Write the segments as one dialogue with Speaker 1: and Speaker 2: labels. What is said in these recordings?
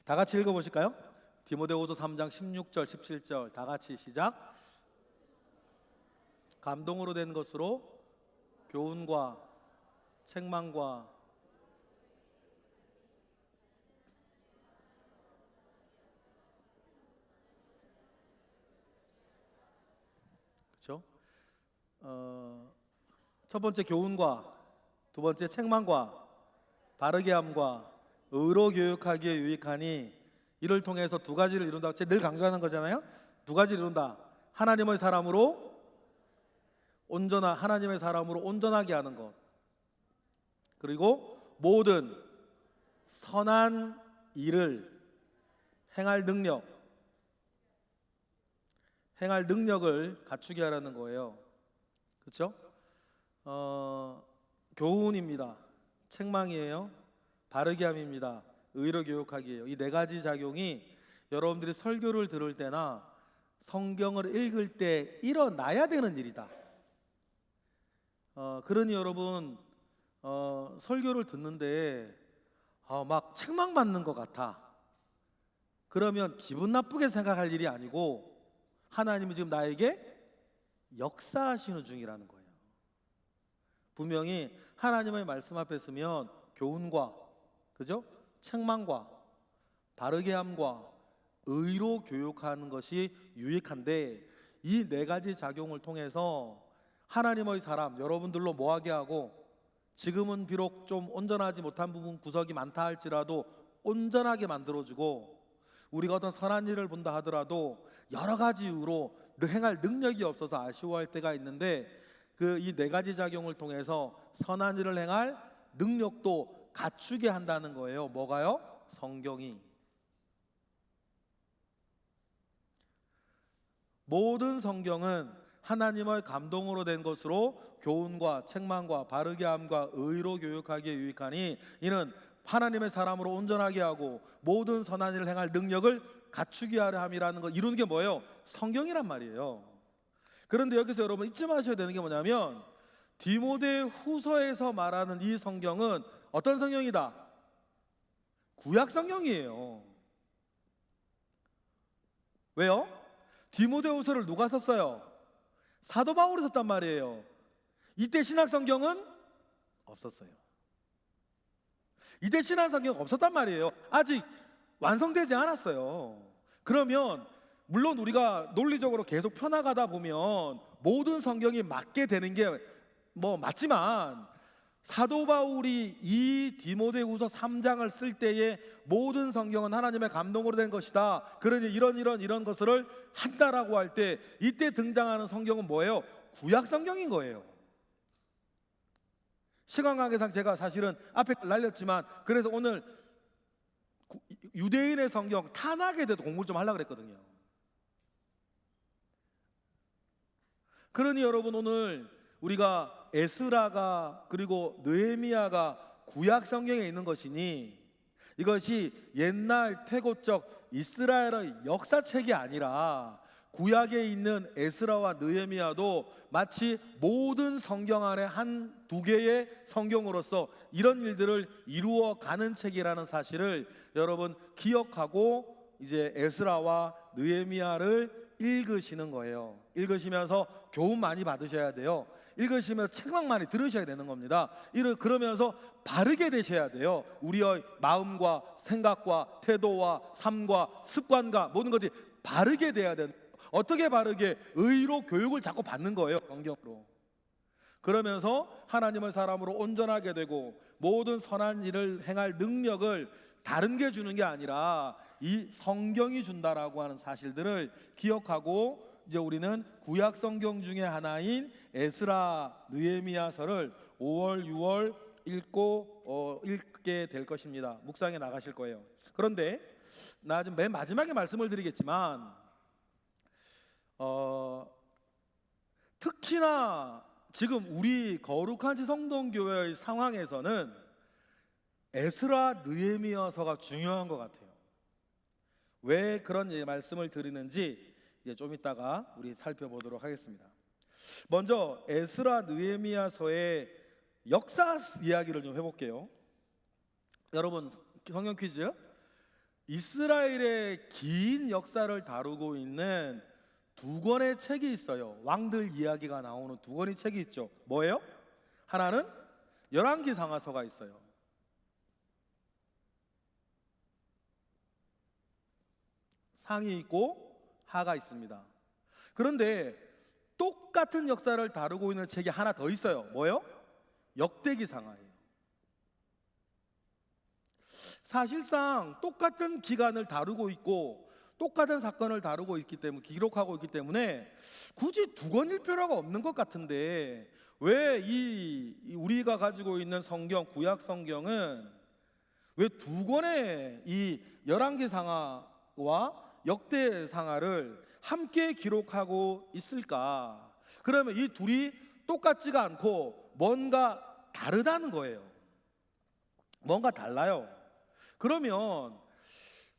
Speaker 1: 다 같이 읽어보실까요? 디모데후서 3장 16절 17절 다 같이 시작. 감동으로 된 것으로 교훈과 책망과 그렇죠? 첫 번째 교훈과 두 번째 책망과 바르게 함과 의로 교육하기에 유익하니 이를 통해서 두 가지를 이룬다. 제가 늘 강조하는 거잖아요. 두 가지를 이룬다. 하나님의 사람으로 온전하게 하는 것. 그리고 모든 선한 일을 행할 능력을 갖추게 하라는 거예요. 그렇죠? 교훈입니다. 책망이에요. 바르게 함입니다. 의로 교육하기예요. 이 네 가지 작용이 여러분들이 설교를 들을 때나 성경을 읽을 때 일어나야 되는 일이다. 그러니 여러분 설교를 듣는데 막 책망받는 것 같아. 그러면 기분 나쁘게 생각할 일이 아니고 하나님이 지금 나에게 역사하시는 중이라는 거예요. 분명히 하나님의 말씀 앞에 서면 교훈과 그죠? 책망과 바르게 함과 의로 교육하는 것이 유익한데 이 네 가지 작용을 통해서 하나님의 사람 여러분들로 뭐하게 하고 지금은 비록 좀 온전하지 못한 부분 구석이 많다 할지라도 온전하게 만들어주고 우리가 어떤 선한 일을 본다 하더라도 여러 가지 이유로 행할 능력이 없어서 아쉬워할 때가 있는데 그 이 네 가지 작용을 통해서 선한 일을 행할 능력도 갖추게 한다는 거예요. 뭐가요? 성경이. 모든 성경은 하나님의 감동으로 된 것으로 교훈과 책망과 바르게 함과 의로 교육하기에 유익하니 이는 하나님의 사람으로 온전하게 하고 모든 선한 일을 행할 능력을 갖추게 하려 함이라는 거. 이루는 게 뭐예요? 성경이란 말이에요. 그런데 여기서 여러분 잊지 마셔야 되는 게 뭐냐면 디모데 후서에서 말하는 이 성경은 어떤 성경이다? 구약 성경이에요. 왜요? 디모데 후서를 누가 썼어요? 사도 바울이 썼단 말이에요. 이때 신약 성경은 없었어요. 이때 신약 성경 없었단 말이에요. 아직 완성되지 않았어요. 그러면 물론 우리가 논리적으로 계속 펴나가다 보면 모든 성경이 맞게 되는 게 맞지만 사도 바울이 이 디모데후서 3장을 쓸 때에 모든 성경은 하나님의 감동으로 된 것이다. 그러니 이런 것을 한다라고 할 때 이때 등장하는 성경은 뭐예요? 구약 성경인 거예요. 시간 관계상 제가 사실은 앞에 날렸지만 그래서 오늘 유대인의 성경 타낙에 대해서 공부를 좀 하려고 그랬거든요. 그러니 여러분 오늘 우리가 에스라가 그리고 느헤미야가 구약 성경에 있는 것이니 이것이 옛날 태고적 이스라엘의 역사책이 아니라 구약에 있는 에스라와 느헤미야도 마치 모든 성경 안에 두 개의 성경으로서 이런 일들을 이루어가는 책이라는 사실을 여러분 기억하고 이제 에스라와 느헤미야를 읽으시는 거예요. 읽으시면서 교훈 많이 받으셔야 돼요. 읽으시면서 책망 많이 들으셔야 되는 겁니다. 그러면서 바르게 되셔야 돼요. 우리의 마음과 생각과 태도와 삶과 습관과 모든 것이 바르게 돼야 돼요. 어떻게 바르게? 의로 교육을 자꾸 받는 거예요. 성경으로. 그러면서 하나님의 사람으로 온전하게 되고 모든 선한 일을 행할 능력을 다른 게 주는 게 아니라 이 성경이 준다라고 하는 사실들을 기억하고 이제 우리는 구약 성경 중에 하나인 에스라 느헤미야서를 5월 6월 읽게 될 것입니다. 묵상에 나가실 거예요. 그런데 나 지금 맨 마지막에 말씀을 드리겠지만 특히나 지금 우리 거룩한 지성동교회의 상황에서는 에스라 느헤미야서가 중요한 것 같아요. 왜 그런 말씀을 드리는지 이제 좀 이따가 우리 살펴보도록 하겠습니다. 먼저 에스라 느헤미야서의 역사 이야기를 좀 해볼게요. 여러분 성경 퀴즈. 이스라엘의 긴 역사를 다루고 있는 두 권의 책이 있어요. 왕들 이야기가 나오는 두 권의 책이 있죠. 뭐예요? 하나는 열왕기상하서가 있어요. 상이 있고 하가 있습니다. 그런데 똑같은 역사를 다루고 있는 책이 하나 더 있어요. 뭐예요? 역대기상하예요. 사실상 똑같은 기간을 다루고 있고 똑같은 사건을 다루고 있기 때문에 기록하고 있기 때문에 굳이 두 권일 필요가 없는 것 같은데 왜 우리가 가지고 있는 성경 구약 성경은 왜 두 권의 이 열왕기상하와 역대상하를 함께 기록하고 있을까? 그러면 이 둘이 똑같지가 않고 뭔가 다르다는 거예요. 뭔가 달라요. 그러면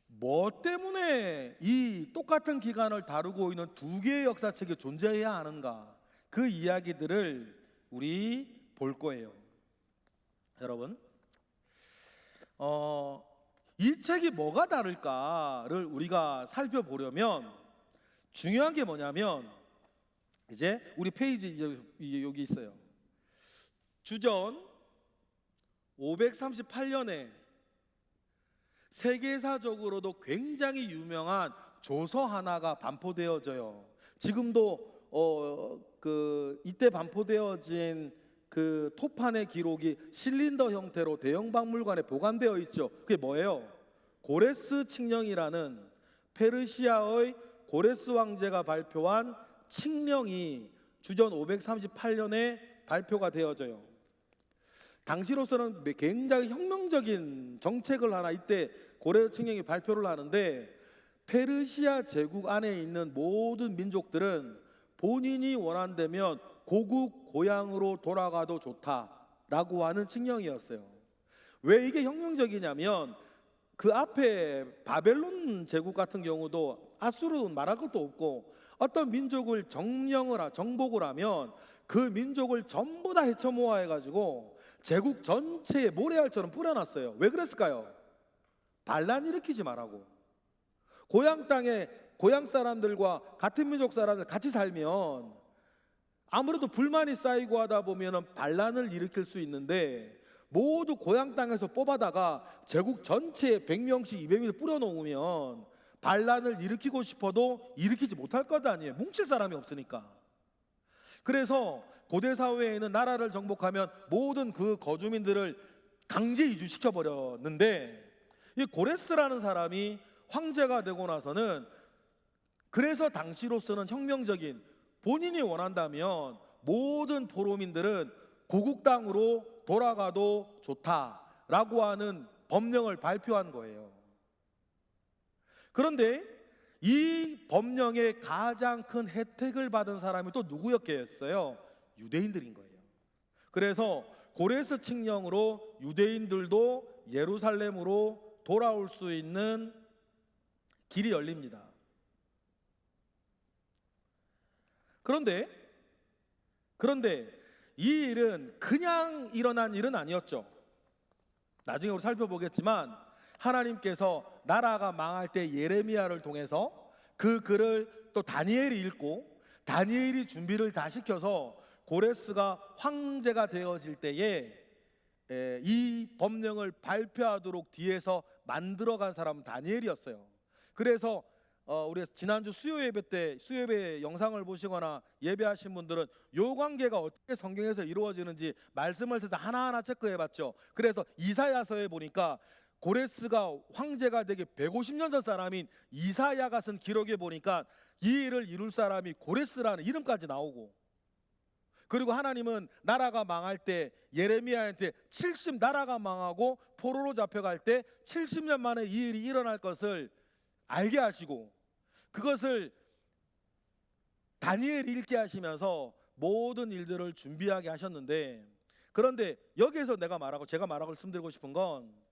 Speaker 1: 뭐 때문에 이 똑같은 기간을 다루고 있는 두 개의 역사책이 존재해야 하는가? 그 이야기들을 우리 볼 거예요. 여러분, 이 책이 뭐가 다를까를 우리가 살펴보려면 중요한 게 뭐냐면 이제 우리 페이지 여기 있어요. 주전 538년에 세계사적으로도 굉장히 유명한 조서 하나가 반포되어져요. 지금도 이때 반포되어진 그 토판의 기록이 실린더 형태로 대형 박물관에 보관되어 있죠. 그게 뭐예요? 고레스 칙령이라는 페르시아의 고레스 황제가 발표한 칙령이 주전 538년에 발표가 되어져요. 당시로서는 굉장히 혁명적인 정책을 하나 이때 고레스 칙령이 발표를 하는데 페르시아 제국 안에 있는 모든 민족들은 본인이 원한다면 고국 고향으로 돌아가도 좋다라고 하는 칙령이었어요. 왜 이게 혁명적이냐면 그 앞에 바벨론 제국 같은 경우도 아수르는 말할 것도 없고 어떤 민족을 정복을 하면 그 민족을 전부 다 헤쳐 모아 해가지고 제국 전체에 모래알처럼 뿌려놨어요. 왜 그랬을까요? 반란 일으키지 말라고. 고향 땅에 고향 사람들과 같은 민족 사람들 같이 살면 아무래도 불만이 쌓이고 하다 보면 반란을 일으킬 수 있는데 모두 고향 땅에서 뽑아다가 제국 전체에 100명씩 200명씩 뿌려놓으면 반란을 일으키고 싶어도 일으키지 못할 것 아니에요. 뭉칠 사람이 없으니까. 그래서 고대 사회에는 나라를 정복하면 모든 그 거주민들을 강제 이주시켜 버렸는데 이 고레스라는 사람이 황제가 되고 나서는 그래서 당시로서는 혁명적인 본인이 원한다면 모든 포로민들은 고국 땅으로 돌아가도 좋다라고 하는 법령을 발표한 거예요. 그런데 이 법령의 가장 큰 혜택을 받은 사람이 또 누구였겠어요? 유대인들인 거예요. 그래서 고레스 칙령으로 유대인들도 예루살렘으로 돌아올 수 있는 길이 열립니다. 그런데 이 일은 그냥 일어난 일은 아니었죠. 나중에 우리 살펴보겠지만 하나님께서 나라가 망할 때 예레미야를 통해서 그 글을 또 다니엘이 읽고 다니엘이 준비를 다 시켜서 고레스가 황제가 되어질 때에 이 법령을 발표하도록 뒤에서 만들어간 사람은 다니엘이었어요. 그래서 우리 지난주 수요예배 영상을 보시거나 예배하신 분들은 요 관계가 어떻게 성경에서 이루어지는지 말씀을 해서 하나하나 체크해봤죠. 그래서 이사야서에 보니까 고레스가 황제가 되기 150년 전 사람인 이사야가 쓴 기록에 보니까 이 일을 이룰 사람이 고레스라는 이름까지 나오고, 그리고 하나님은 나라가 망할 때 예레미야한테 나라가 망하고 포로로 잡혀갈 때 70년 만에 이 일이 일어날 것을 알게 하시고 그것을 다니엘이 읽게 하시면서 모든 일들을 준비하게 하셨는데, 그런데 여기에서 제가 말하고 말씀드리고 싶은 건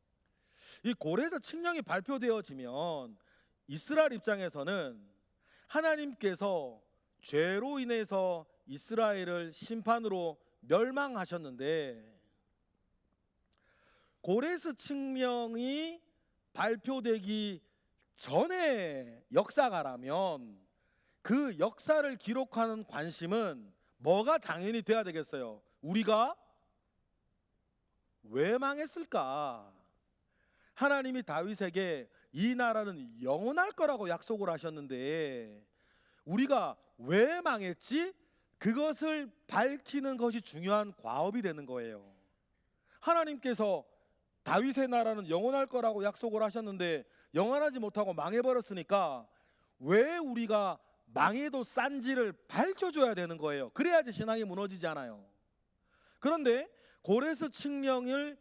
Speaker 1: 이 고레스 칙령이 발표되어지면 이스라엘 입장에서는 하나님께서 죄로 인해서 이스라엘을 심판으로 멸망하셨는데 고레스 칙령이 발표되기 전에 역사가라면 그 역사를 기록하는 관심은 뭐가 당연히 돼야 되겠어요? 우리가 왜 망했을까? 하나님이 다윗에게 이 나라는 영원할 거라고 약속을 하셨는데 우리가 왜 망했지? 그것을 밝히는 것이 중요한 과업이 되는 거예요. 하나님께서 다윗의 나라는 영원할 거라고 약속을 하셨는데 영원하지 못하고 망해버렸으니까 왜 우리가 망해도 싼지를 밝혀줘야 되는 거예요. 그래야지 신앙이 무너지지 않아요. 그런데 고레스 칙령을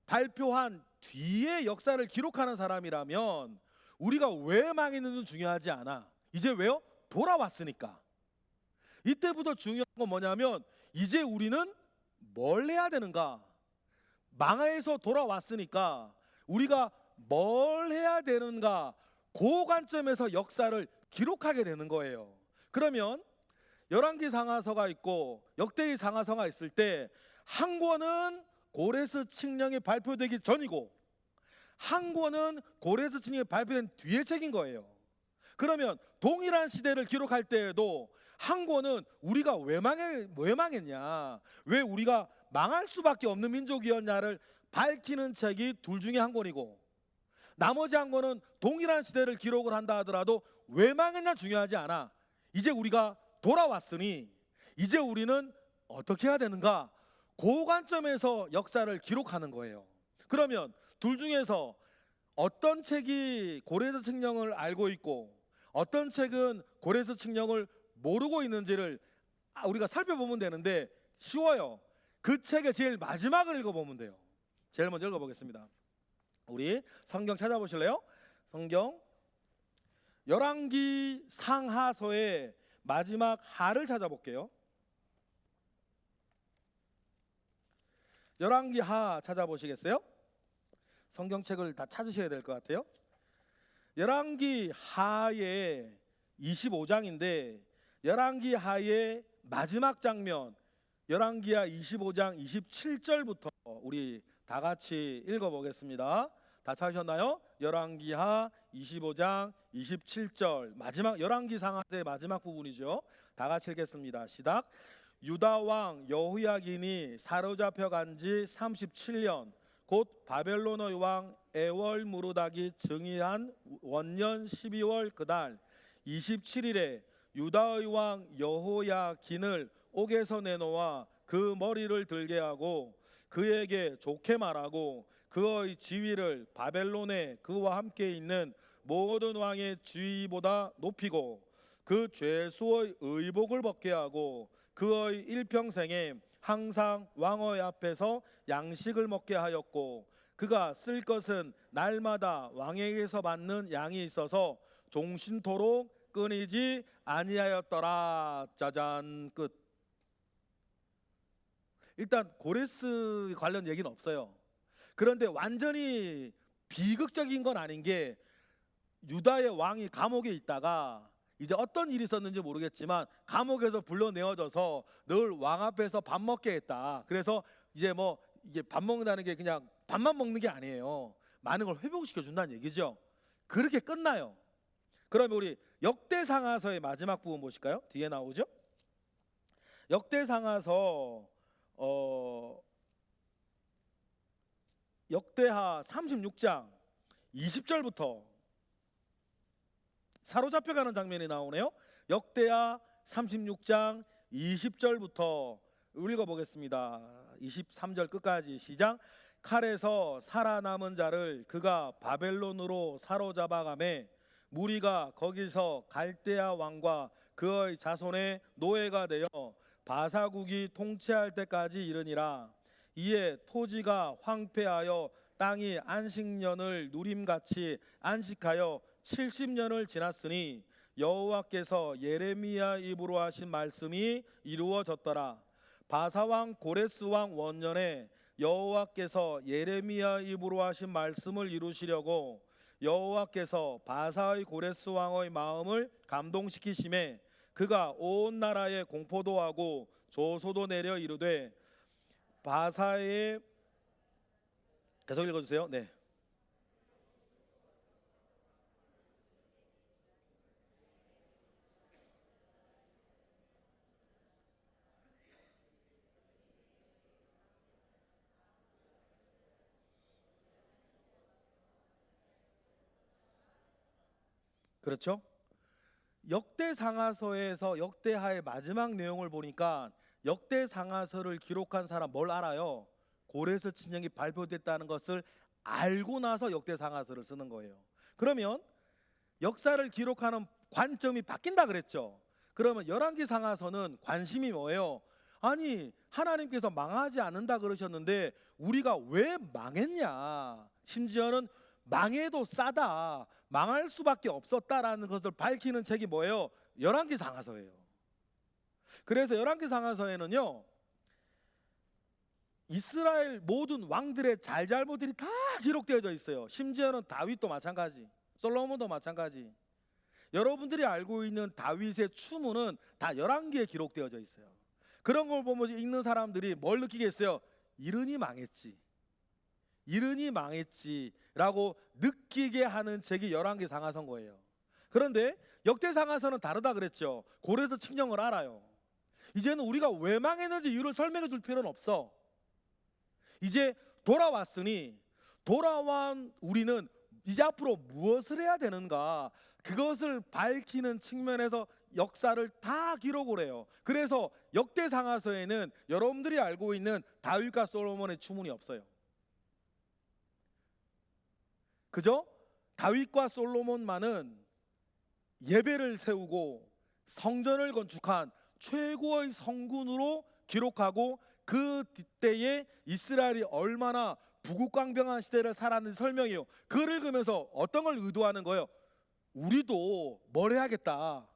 Speaker 1: 발표한 뒤에 역사를 기록하는 사람이라면 우리가 왜 망했는지는 중요하지 않아. 이제 왜요? 돌아왔으니까. 이때부터 중요한 건 뭐냐면 이제 우리는 뭘 해야 되는가? 망해서 돌아왔으니까 우리가 뭘 해야 되는가? 그 관점에서 역사를 기록하게 되는 거예요. 그러면 열왕기 상하서가 있고 역대기 상하서가 있을 때 한 권은 고레스 칙령이 발표되기 전이고 한 권은 고레스 칙령이 발표된 뒤의 책인 거예요. 그러면 동일한 시대를 기록할 때에도 한 권은 우리가 왜 망했냐, 왜 우리가 망할 수밖에 없는 민족이었냐를 밝히는 책이 둘 중에 한 권이고 나머지 한 권은 동일한 시대를 기록을 한다 하더라도 왜 망했냐 중요하지 않아. 이제 우리가 돌아왔으니 이제 우리는 어떻게 해야 되는가? 그 관점에서 역사를 기록하는 거예요. 그러면 둘 중에서 어떤 책이 고레스 칙령을 알고 있고 어떤 책은 고레스 칙령을 모르고 있는지를 우리가 살펴보면 되는데 쉬워요. 그 책의 제일 마지막을 읽어보면 돼요. 제일 먼저 읽어보겠습니다. 우리 성경 찾아보실래요? 성경 열왕기 상하서의 마지막 하를 찾아볼게요. 열왕기 하 찾아보시겠어요? 성경책을 다 찾으셔야 될 것 같아요. 열왕기 하의 25장인데 열왕기 하의 마지막 장면 열왕기하 25장 27절부터 우리 다 같이 읽어보겠습니다. 다 찾으셨나요? 열왕기하 25장 27절 마지막 열왕기 상하의 마지막 부분이죠. 다 같이 읽겠습니다. 시작. 유다 왕 여호야긴이 사로잡혀 간 지 37년 곧 바벨론의 왕 에월무르닥이 즉위한 원년 12월 그달 27일에 유다의 왕 여호야긴을 옥에서 내놓아 그 머리를 들게 하고 그에게 좋게 말하고 그의 지위를 바벨론에 그와 함께 있는 모든 왕의 지위보다 높이고 그 죄수의 의복을 벗게 하고 그의 일평생에 항상 왕의 앞에서 양식을 먹게 하였고 그가 쓸 것은 날마다 왕에게서 받는 양이 있어서 종신토록 끊이지 아니하였더라. 짜잔. 끝. 일단 고레스 관련 얘기는 없어요. 그런데 완전히 비극적인 건 아닌 게 유다의 왕이 감옥에 있다가 이제 어떤 일이 있었는지 모르겠지만 감옥에서 불러내어져서 늘 왕 앞에서 밥 먹게 했다. 그래서 이제 뭐 이게 밥 먹는다는 게 그냥 밥만 먹는 게 아니에요. 많은 걸 회복시켜 준다는 얘기죠. 그렇게 끝나요. 그러면 우리 역대상하서의 마지막 부분 보실까요? 뒤에 나오죠. 역대상하서 역대하 36장 20절부터 사로잡혀가는 장면이 나오네요. 역대하 36장 20절부터 읽어보겠습니다. 23절 끝까지 시작. 칼에서 살아남은 자를 그가 바벨론으로 사로잡아가매 무리가 거기서 갈대아 왕과 그의 자손의 노예가 되어 바사국이 통치할 때까지 이르니라. 이에 토지가 황폐하여 땅이 안식년을 누림같이 안식하여 70년을 지났으니 여호와께서 예레미야 입으로 하신 말씀이 이루어졌더라. 바사왕 고레스왕 원년에 여호와께서 예레미야 입으로 하신 말씀을 이루시려고 여호와께서 바사의 고레스 왕의 마음을 감동시키심에 그가 온 나라에 공포도 하고 조소도 내려 이르되 바사의 계속 읽어주세요. 네. 그렇죠? 역대상하서에서 역대하의 마지막 내용을 보니까 역대상하서를 기록한 사람 뭘 알아요? 고레스 진영이 발표됐다는 것을 알고 나서 역대상하서를 쓰는 거예요. 그러면 역사를 기록하는 관점이 바뀐다 그랬죠. 그러면 열왕기상하서는 관심이 뭐예요? 아니, 하나님께서 망하지 않는다 그러셨는데 우리가 왜 망했냐? 심지어는 망해도 싸다, 망할 수밖에 없었다라는 것을 밝히는 책이 뭐예요? 열왕기상하서예요. 그래서 열왕기상하서에는요, 이스라엘 모든 왕들의 잘잘못들이 다 기록되어져 있어요. 심지어는 다윗도 마찬가지, 솔로몬도 마찬가지. 여러분들이 알고 있는 다윗의 추문은 다 열왕기에 기록되어져 있어요. 그런 걸 보면 읽는 사람들이 뭘 느끼겠어요? 이른이 망했지, 이른이 망했지라고 느끼게 하는 책이 열왕기상하서인 거예요. 그런데 역대상하서는 다르다 그랬죠. 고레스 칙령을 알아요. 이제는 우리가 왜 망했는지 이유를 설명해 줄 필요는 없어. 이제 돌아왔으니 돌아온 우리는 이제 앞으로 무엇을 해야 되는가, 그것을 밝히는 측면에서 역사를 다 기록을 해요. 그래서 역대상하서에는 여러분들이 알고 있는 다윗과 솔로몬의 추문이 없어요. 그죠? 다윗과 솔로몬만은 예배를 세우고 성전을 건축한 최고의 성군으로 기록하고 그 때에 이스라엘이 얼마나 부국강병한 시대를 살았는지 설명해요. 그걸 읽으면서 어떤 걸 의도하는 거예요? 우리도 뭘 해야겠다,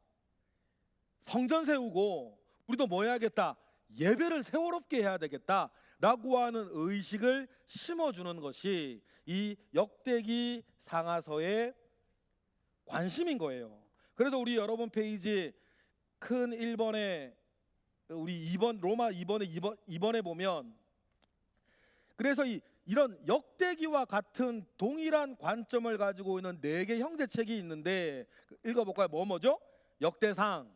Speaker 1: 성전 세우고 우리도 뭐 해야겠다, 예배를 세월롭게 해야 되겠다 라고 하는 의식을 심어주는 것이 이 역대기 상하서의 관심인 거예요. 그래서 우리 여러분 페이지 큰 1번에 우리 2번 로마 2번에 보면, 그래서 이런 역대기와 같은 동일한 관점을 가지고 있는 4개 형제책이 있는데 읽어볼까요? 뭐죠? 역대상,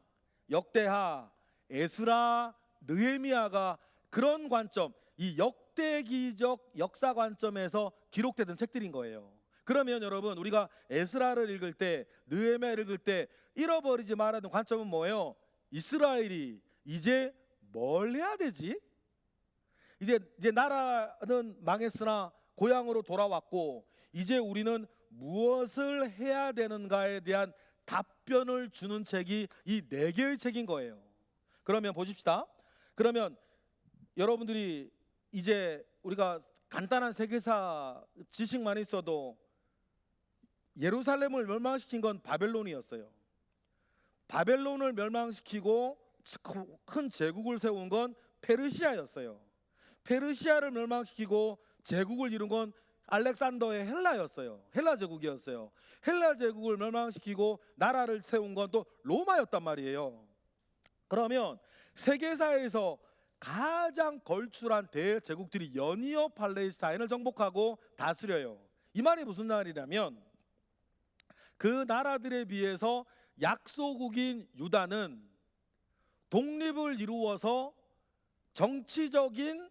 Speaker 1: 역대하, 에스라, 느헤미야가 그런 관점, 이 역대기적 역사 관점에서 기록되던 책들인 거예요. 그러면 여러분, 우리가 에스라를 읽을 때, 느헤미야를 읽을 때 잃어버리지 말아야 되는 관점은 뭐예요? 이스라엘이 이제 뭘 해야 되지? 이제 나라는 망했으나 고향으로 돌아왔고 이제 우리는 무엇을 해야 되는가에 대한 답변을 주는 책이 이 4개의 책인 거예요. 그러면 보십시다. 그러면 여러분들이 이제 우리가 간단한 세계사 지식만 있어도 예루살렘을 멸망시킨 건 바벨론이었어요. 바벨론을 멸망시키고 큰 제국을 세운 건 페르시아였어요. 페르시아를 멸망시키고 제국을 이룬 건 알렉산더의 헬라였어요. 헬라 제국이었어요. 헬라 제국을 멸망시키고 나라를 세운 건 또 로마였단 말이에요. 그러면 세계사에서 가장 걸출한 대제국들이 연이어 팔레스타인을 정복하고 다스려요. 이 말이 무슨 말이냐면 그 나라들에 비해서 약소국인 유다는 독립을 이루어서 정치적인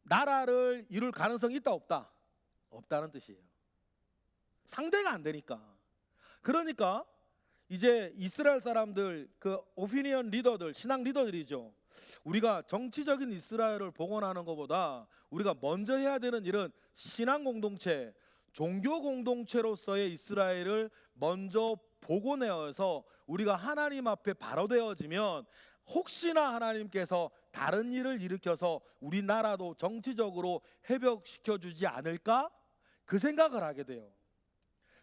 Speaker 1: 나라를 이룰 가능성이 있다 없다? 없다는 뜻이에요. 상대가 안 되니까. 그러니까 이제 이스라엘 사람들, 그 오피니언 리더들, 신앙 리더들이죠. 우리가 정치적인 이스라엘을 복원하는 것보다 우리가 먼저 해야 되는 일은 신앙 공동체, 종교 공동체로서의 이스라엘을 먼저 복원해서 우리가 하나님 앞에 바로 되어지면 혹시나 하나님께서 다른 일을 일으켜서 우리나라도 정치적으로 회복시켜 주지 않을까? 그 생각을 하게 돼요.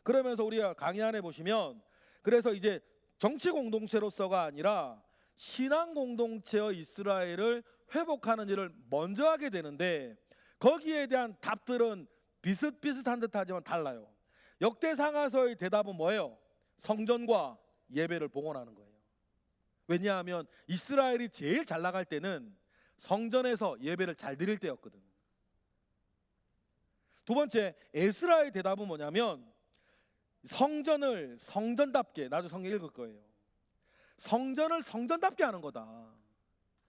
Speaker 1: 그러면서 우리가 강의 안에 보시면, 그래서 이제 정치 공동체로서가 아니라 신앙 공동체의 이스라엘을 회복하는 일을 먼저 하게 되는데 거기에 대한 답들은 비슷비슷한 듯하지만 달라요. 역대상하서의 대답은 뭐예요? 성전과 예배를 복원하는 거예요. 왜냐하면 이스라엘이 제일 잘 나갈 때는 성전에서 예배를 잘 드릴 때였거든. 두 번째, 에스라의 대답은 뭐냐면 성전을 성전답게, 나도 성경 읽을 거예요. 성전을 성전답게 하는 거다.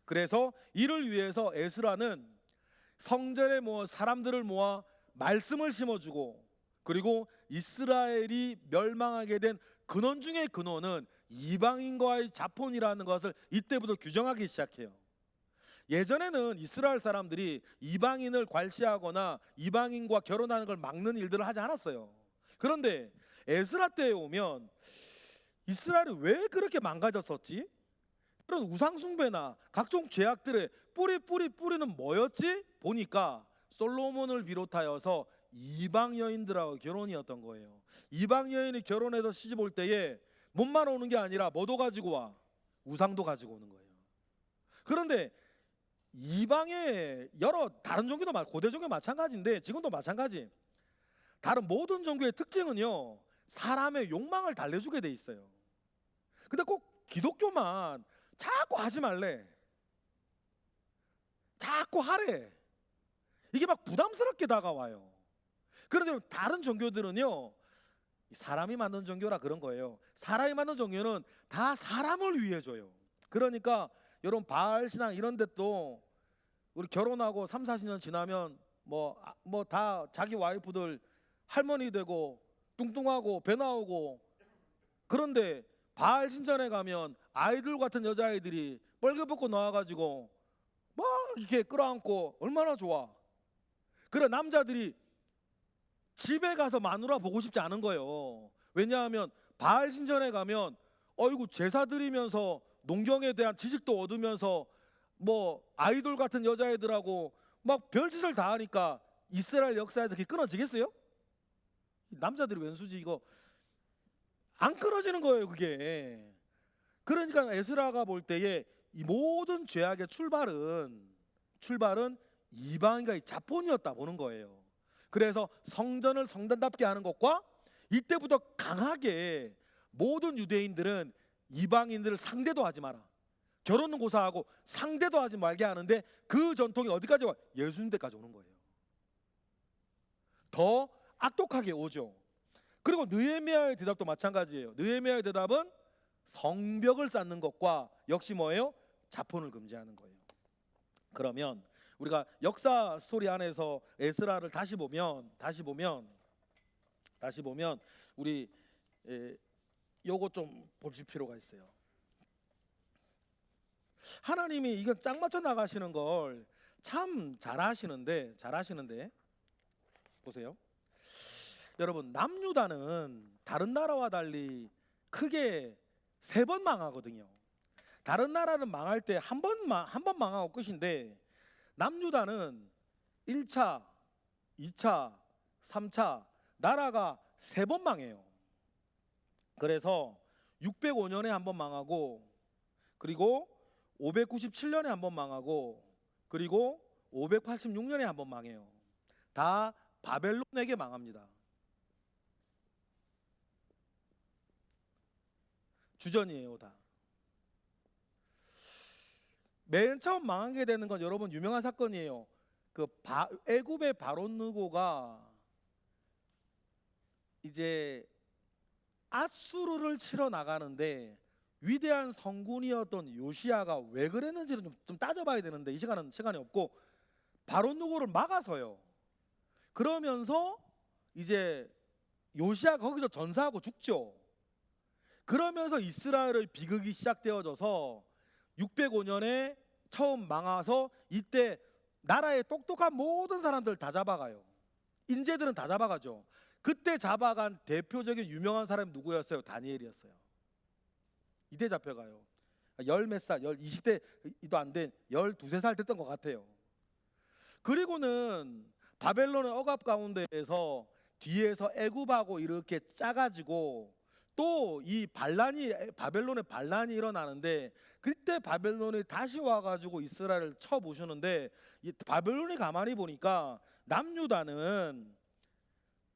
Speaker 1: 그래서 이를 위해서 에스라는 성전에 사람들을 모아 말씀을 심어주고, 그리고 이스라엘이 멸망하게 된 근원 중의 근원은 이방인과의 자폰이라는 것을 이때부터 규정하기 시작해요. 예전에는 이스라엘 사람들이 이방인을 괄시하거나 이방인과 결혼하는 걸 막는 일들을 하지 않았어요. 그런데 에스라 때에 오면 이스라엘이 왜 그렇게 망가졌었지? 그런 우상 숭배나 각종 죄악들의 뿌리는 뭐였지? 보니까 솔로몬을 비롯하여서 이방 여인들하고 결혼이었던 거예요. 이방 여인이 결혼해서 시집 올 때에 몸만 오는 게 아니라 뭐도 가지고 와? 우상도 가지고 오는 거예요. 그런데 이방의 여러 다른 종교도 고대 종교 마찬가지인데 지금도 마찬가지. 다른 모든 종교의 특징은요, 사람의 욕망을 달래주게 돼 있어요. 근데 꼭 기독교만 자꾸 하지 말래, 자꾸 하래, 이게 막 부담스럽게 다가와요. 그런데 다른 종교들은요, 사람이 만든 종교라 그런 거예요. 사람이 만든 종교는 다 사람을 위해 줘요. 그러니까 여러분 바알 신앙 이런 데도 우리 결혼하고 3, 40년 지나면 뭐 다 자기 와이프들 할머니 되고 뚱뚱하고 배 나오고, 그런데 바알 신전에 가면 아이들 같은 여자아이들이 뻘개 벗고 나와가지고 막 이렇게 끌어안고 얼마나 좋아. 그래, 남자들이 집에 가서 마누라 보고 싶지 않은 거예요. 왜냐하면 바알 신전에 가면 어이구 제사 드리면서 농경에 대한 지식도 얻으면서 뭐 아이돌 같은 여자애들하고 막 별짓을 다 하니까 이스라엘 역사에서 그게 끊어지겠어요? 남자들이 웬수지, 이거 안 끊어지는 거예요 그게. 그러니까 에스라가 볼 때에 이 모든 죄악의 출발은 이방인과의 자폰이었다 보는 거예요. 그래서 성전을 성전답게 하는 것과 이때부터 강하게 모든 유대인들은 이방인들을 상대도 하지 마라, 결혼은 고사하고 상대도 하지 말게 하는데, 그 전통이 어디까지 와? 예수님 때까지 오는 거예요. 더 악독하게 오죠. 그리고 느헤미야의 대답도 마찬가지예요. 느헤미야의 대답은 성벽을 쌓는 것과 역시 뭐예요? 자폰을 금지하는 거예요. 그러면 우리가 역사 스토리 안에서 에스라를 다시 보면 우리 요거 좀 보실 필요가 있어요. 하나님이 이건 짝 맞춰 나가시는 걸 참 잘하시는데 보세요. 여러분, 남유다는 다른 나라와 달리 크게 3번 망하거든요. 다른 나라는 망할 때 한 번 망하고 끝인데, 남유다는 1차, 2차, 3차 나라가 3번 망해요. 그래서 605년에 한 번 망하고, 그리고 597년에 한 번 망하고, 그리고 586년에 한 번 망해요. 다 바벨론에게 망합니다. 주전이에요 다. 맨 처음 망하게 되는 건 여러분 유명한 사건이에요. 그 애굽의 바론 느고가 이제 아수르를 치러 나가는데 위대한 성군이었던 요시야가 왜 그랬는지를 좀 따져봐야 되는데 이 시간이 없고, 바론 느고를 막아서요. 그러면서 이제 요시야가 거기서 전사하고 죽죠. 그러면서 이스라엘의 비극이 시작되어져서 605년에 처음 망해서 이때 나라의 똑똑한 모든 사람들 다 잡아가요. 인재들은 다 잡아가죠. 그때 잡아간 대표적인 유명한 사람이 누구였어요? 다니엘이었어요. 이때 잡혀가요. 열 몇 살, 20대도 안 된 12, 살 됐던 것 같아요. 그리고는 바벨론의 억압 가운데에서 뒤에서 애굽하고 이렇게 짜가지고 또 이 바벨론의 반란이 일어나는데, 그때 바벨론이 다시 와가지고 이스라엘을 쳐부수는데, 이 바벨론이 가만히 보니까 남유다는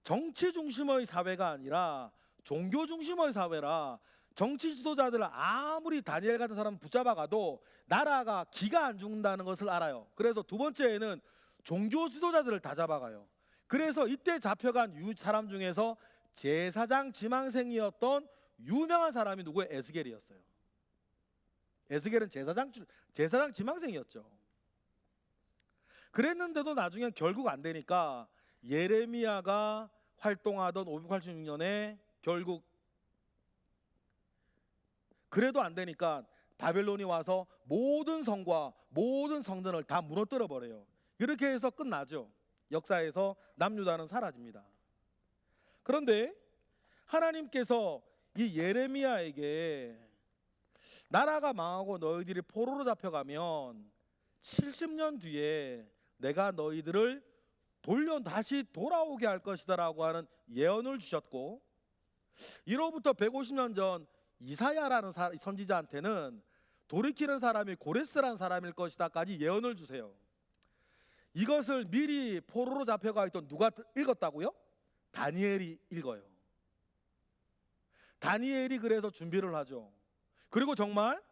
Speaker 1: 정치 중심의 사회가 아니라 종교 중심의 사회라, 정치 지도자들을 아무리 다니엘 같은 사람 붙잡아가도 나라가 기가 안 죽는다는 것을 알아요. 그래서 두 번째에는 종교 지도자들을 다 잡아가요. 그래서 이때 잡혀간 사람 중에서 제사장 지망생이었던 유명한 사람이 누구예요? 에스겔이었어요. 에스겔은 제사장 지망생이었죠. 그랬는데도 나중에 결국 안 되니까 예레미야가 활동하던 586년에 결국 그래도 안 되니까 바벨론이 와서 모든 성과 모든 성전을 다 무너뜨려 버려요. 이렇게 해서 끝나죠. 역사에서 남유다는 사라집니다. 그런데 하나님께서 이 예레미야에게 나라가 망하고 너희들이 포로로 잡혀가면 70년 뒤에 내가 너희들을 다시 돌아오게 할 것이다라고 하는 예언을 주셨고, 이로부터 150년 전 이사야라는 선지자한테는 돌이키는 사람이 고레스라는 사람일 것이다까지 예언을 주세요. 이것을 미리 포로로 잡혀가 있던 누가 읽었다고요? 다니엘이 읽어요. 다니엘이 그래서 준비를 하죠. 그리고 정말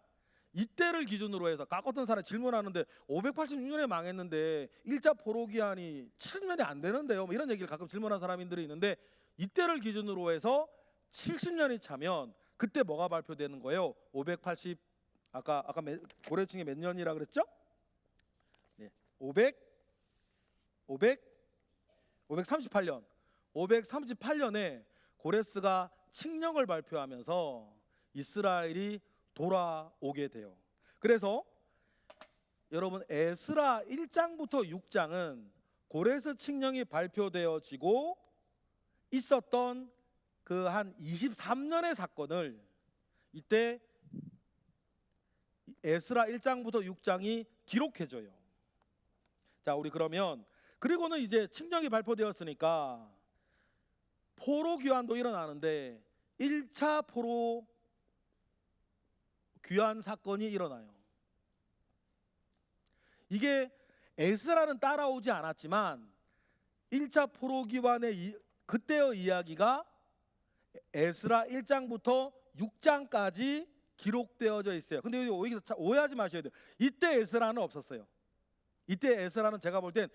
Speaker 1: 이때를 기준으로 해서 어떤 사람이 질문하는데 586년에 망했는데 1차 포로 기한이 7년이 안 되는데요, 뭐 이런 얘기를 가끔 질문하는 사람들이 있는데, 이때를 기준으로 해서 70년이 차면 그때 뭐가 발표되는 거예요? 580 아까 고래층이 몇 년이라 그랬죠? 네, 538년 538년에 고레스가 칙령을 발표하면서 이스라엘이 돌아오게 돼요. 그래서 여러분 에스라 1장부터 6장은 고레스 칙령이 발표되어지고 있었던 그 한 23년의 사건을 이때 에스라 1장부터 6장이 기록해줘요. 자, 우리 그러면 그리고는 이제 칙령이 발표되었으니까 포로 귀환도 일어나는데 1차 포로 귀환 사건이 일어나요. 이게 에스라는 따라오지 않았지만 1차 포로 귀환의 그때의 이야기가 에스라 1장부터 6장까지 기록되어져 있어요. 근데 여기서 오해하지 마셔야 돼요. 이때 에스라는 없었어요. 이때 에스라는 제가 볼 땐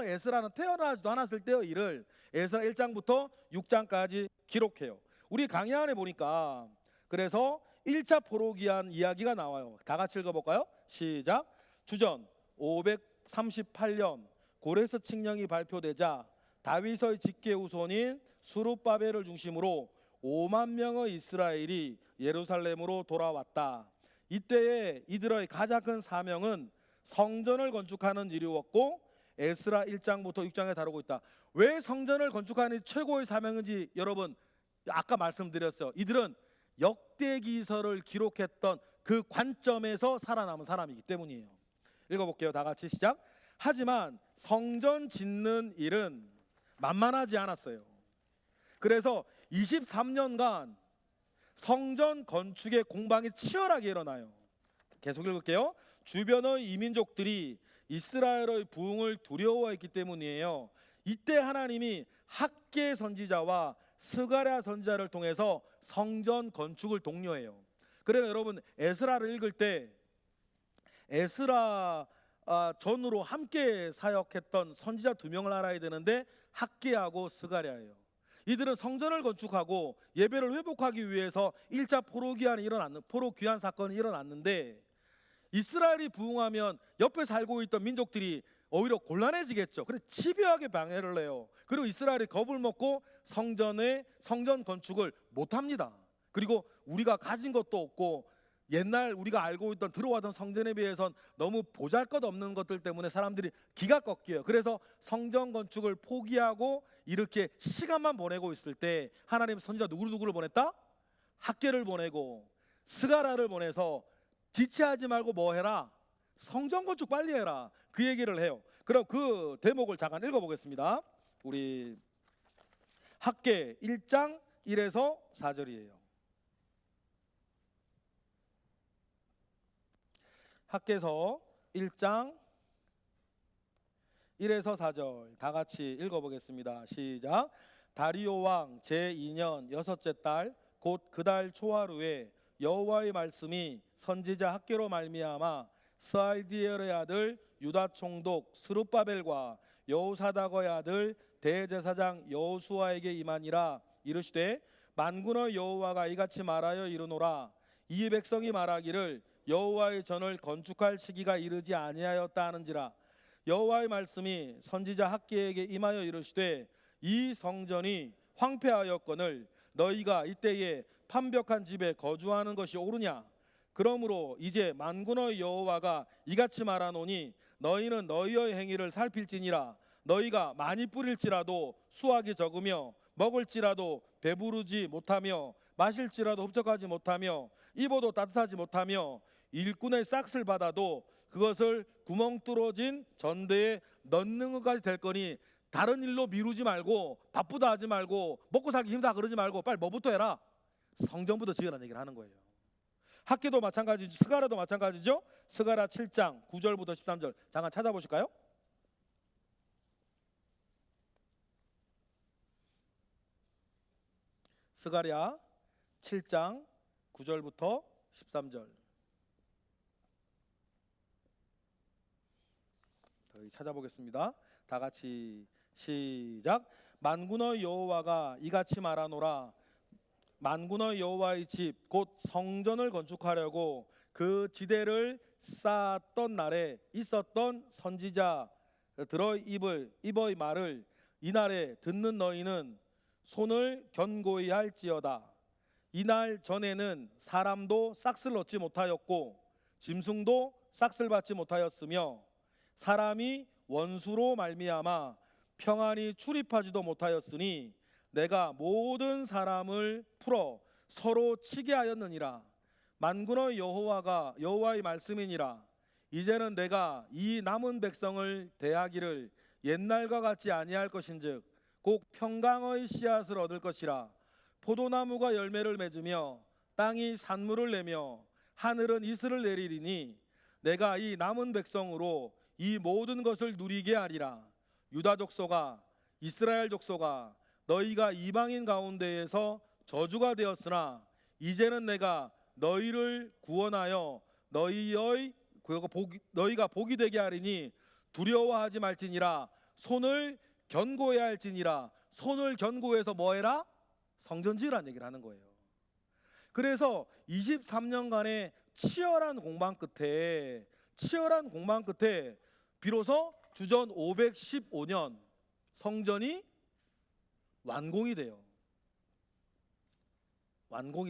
Speaker 1: 에스라는 태어나지도 않았을 때의 일을 에스라 1장부터 6장까지 기록해요. 우리 강의 안에 보니까 그래서 1차 포로 귀환 이야기가 나와요. 다 같이 읽어볼까요? 시작. 주전 538년 고레스 칙령이 발표되자 다윗의 직계 후손인 스룹바벨을 중심으로 5만 명의 이스라엘이 예루살렘으로 돌아왔다. 이때에 이들의 가장 큰 사명은 성전을 건축하는 일이었고 에스라 1장부터 6장에 다루고 있다. 왜 성전을 건축하는 최고의 사명인지 여러분 아까 말씀드렸어요. 이들은 역대기서를 기록했던 그 관점에서 살아남은 사람이기 때문이에요. 읽어볼게요. 다 같이 시작. 하지만 성전 짓는 일은 만만하지 않았어요. 그래서 23년간 성전 건축의 공방이 치열하게 일어나요. 계속 읽을게요. 주변의 이민족들이 이스라엘의 부흥을 두려워했기 때문이에요. 이때 하나님이 학계 선지자와 스가랴 선지자를 통해서 성전 건축을 독려해요. 그래서 여러분 에스라를 읽을 때 에스라 전으로 함께 사역했던 선지자 2명을 알아야 되는데 학계하고 스가랴예요. 이들은 성전을 건축하고 예배를 회복하기 위해서 1차 포로 귀환 사건이 일어났는데, 이스라엘이 부흥하면 옆에 살고 있던 민족들이 오히려 곤란해지겠죠. 그래서 집요하게 방해를 해요. 그리고 이스라엘이 겁을 먹고 성전 건축을 못합니다. 그리고 우리가 가진 것도 없고 옛날 우리가 알고 있던 들어와던 성전에 비해선 너무 보잘것없는 것들 때문에 사람들이 기가 꺾여요. 그래서 성전 건축을 포기하고 이렇게 시간만 보내고 있을 때 하나님 선지자 누구를 보냈다? 학계를 보내고 스가랴를 보내서 지체하지 말고 뭐 해라? 성전 건축 빨리 해라. 그 얘기를 해요. 그럼 그 대목을 잠깐 읽어보겠습니다. 우리 학계 1장 1에서 4절이에요. 학계서 1장 1에서 4절 다 같이 읽어보겠습니다. 시작. 다리오 왕 제2년 여섯째 달 곧 그 달 초하루에 여호와의 말씀이 선지자 학계로 말미암아 스알디엘의 아들 유다 총독 스룹바벨과 여호사닥의 아들 대제사장 여호수아에게 임하니라. 이르시되 만군의 여호와가 이같이 말하여 이르노라. 이 백성이 말하기를 여호와의 전을 건축할 시기가 이르지 아니하였다 하는지라. 여호와의 말씀이 선지자 학계에게 임하여 이르시되 이 성전이 황폐하였거늘 너희가 이때에 판벽한 집에 거주하는 것이 옳으냐? 그러므로 이제 만군의 여호와가 이같이 말하노니 너희는 너희의 행위를 살필지니라. 너희가 많이 뿌릴지라도 수확이 적으며 먹을지라도 배부르지 못하며 마실지라도 흡족하지 못하며 입어도 따뜻하지 못하며 일꾼의 싹을 받아도 그것을 구멍 뚫어진 전대에 넣는 것까지 될 거니 다른 일로 미루지 말고 바쁘다 하지 말고 먹고 살기 힘들다 그러지 말고 빨리 뭐부터 해라? 성전부터 지으라는 얘기를 하는 거예요. 학계도 마찬가지죠. 스가랴도 마찬가지죠. 스가랴 7장 9절부터 13절 잠깐 찾아보실까요? 스가랴 7장 9절부터 13절 저희 찾아보겠습니다. 다 같이 시작. 만군의 여호와가 이같이 말하노라. 만군의 여호와의 집 곧 성전을 건축하려고 그 지대를 쌓았던 날에 있었던 선지자 들의 입의 말을 이날에 듣는 너희는 손을 견고히 할지어다. 이날 전에는 사람도 싹을 얻지 못하였고 짐승도 싹을 받지 못하였으며 사람이 원수로 말미암아 평안히 출입하지도 못하였으니 내가 모든 사람을 풀어 서로 치게 하였느니라. 만군의 여호와의 말씀이니라. 이제는 내가 이 남은 백성을 대하기를 옛날과 같이 아니할 것인즉 곧 평강의 씨앗을 얻을 것이라. 포도나무가 열매를 맺으며 땅이 산물을 내며 하늘은 이슬을 내리리니 내가 이 남은 백성으로 이 모든 것을 누리게 하리라. 유다 족속아 이스라엘 족속아 너희가 이방인 가운데에서 저주가 되었으나 이제는 내가 너희를 구원하여 너희가 복이 되게 하리니 두려워하지 말지니라. 손을 견고해야 할지니라. 손을 견고해서 뭐해라? 성전 지으라는 얘기를 하는 거예요. 그래서 23년간의 치열한 공방 끝에 비로소 주전 515년 성전이 완공이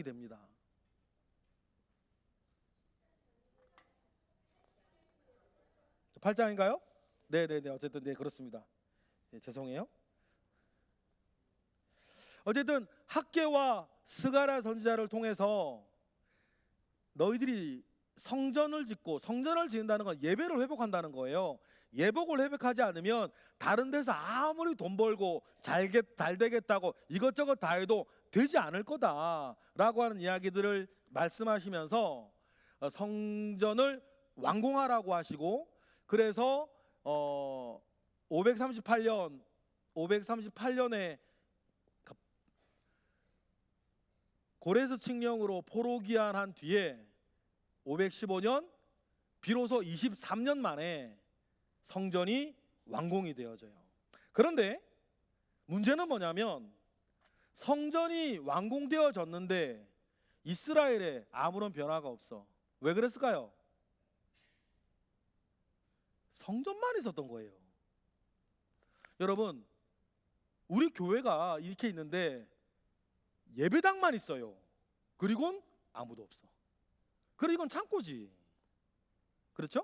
Speaker 1: 됩니다. 자, 8장인가요? 네네네. 어쨌든 네 그렇습니다. 네, 죄송해요. 어쨌든 학개와 스가랴 선지자를 통해서 너희들이 성전을 지은다는 건 예배를 회복한다는 거예요. 예복을 회복하지 않으면 다른 데서 아무리 돈 벌고 잘 되겠다고 이것저것 다 해도 되지 않을 거다라고 하는 이야기들을 말씀하시면서 성전을 완공하라고 하시고 그래서 538년에 고레스 칙령으로 포로기한한 뒤에 515년 비로소 23년 만에 성전이 완공이 되어져요. 그런데 문제는 뭐냐면 성전이 완공되어졌는데 이스라엘에 아무런 변화가 없어. 왜 그랬을까요? 성전만 있었던 거예요. 여러분, 우리 교회가 이렇게 있는데 예배당만 있어요. 그리고는 아무도 없어. 그리고 이건 창고지. 그렇죠?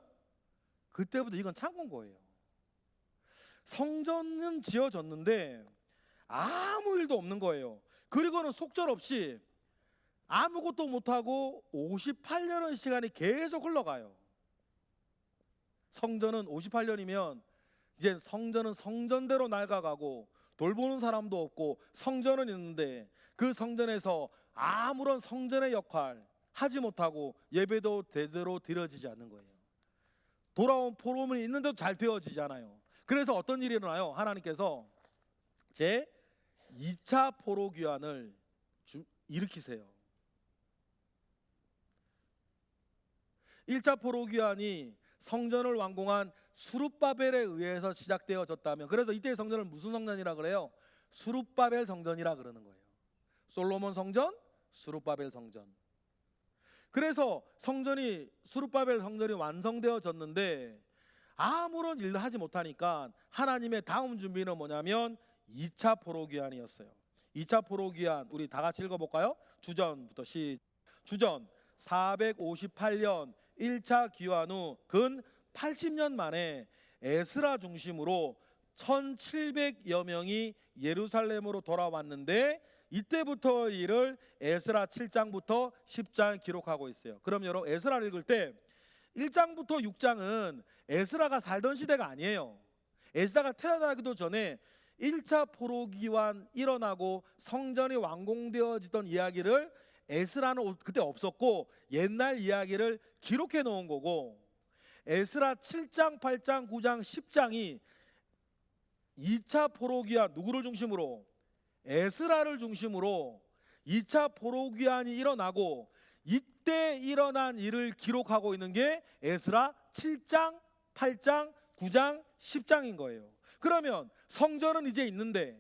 Speaker 1: 그때부터 이건 창고인 거예요. 성전은 지어졌는데 아무 일도 없는 거예요. 그리고는 속절없이 아무것도 못하고 58년의 시간이 계속 흘러가요. 성전은 58년이면 이제 성전은 성전대로 낡아가고 돌보는 사람도 없고 성전은 있는데 그 성전에서 아무런 성전의 역할 하지 못하고 예배도 제대로 드려지지 않는 거예요. 돌아온 포로문이 있는데도 잘 되어지지 않아요. 그래서 어떤 일이 일어나요? 하나님께서 제 2차 포로 귀환을 일으키세요. 1차 포로 귀환이 성전을 완공한 수룹바벨에 의해서 시작되어졌다면, 그래서 이때의 성전을 무슨 성전이라 그래요? 수룹바벨 성전이라 그러는 거예요. 솔로몬 성전, 수룹바벨 성전. 그래서 수룹바벨 성전이 완성되어졌는데 아무런 일을 하지 못하니까 하나님의 다음 준비는 뭐냐면 2차 포로 귀환이었어요. 2차 포로기한 우리 다 같이 읽어볼까요? 주전부터 주전 458년 1차 기환 후 근 80년 만에 에스라 중심으로 1700여 명이 예루살렘으로 돌아왔는데 이때부터 일을 에스라 7장부터 10장 기록하고 있어요. 그럼 여러분 에스라를 읽을 때 1장부터 6장은 에스라가 살던 시대가 아니에요. 에스라가 태어나기도 전에 1차 포로기환 일어나고 성전이 완공되어지던 이야기를 에스라는 그때 없었고 옛날 이야기를 기록해 놓은 거고, 에스라 7장, 8장, 9장, 10장이 2차 포로기환 누구를 중심으로? 에스라를 중심으로 2차 포로기환이 일어나고 이때 일어난 일을 기록하고 있는 게 에스라 7장, 8장, 9장, 10장인 거예요. 그러면 성전은 이제 있는데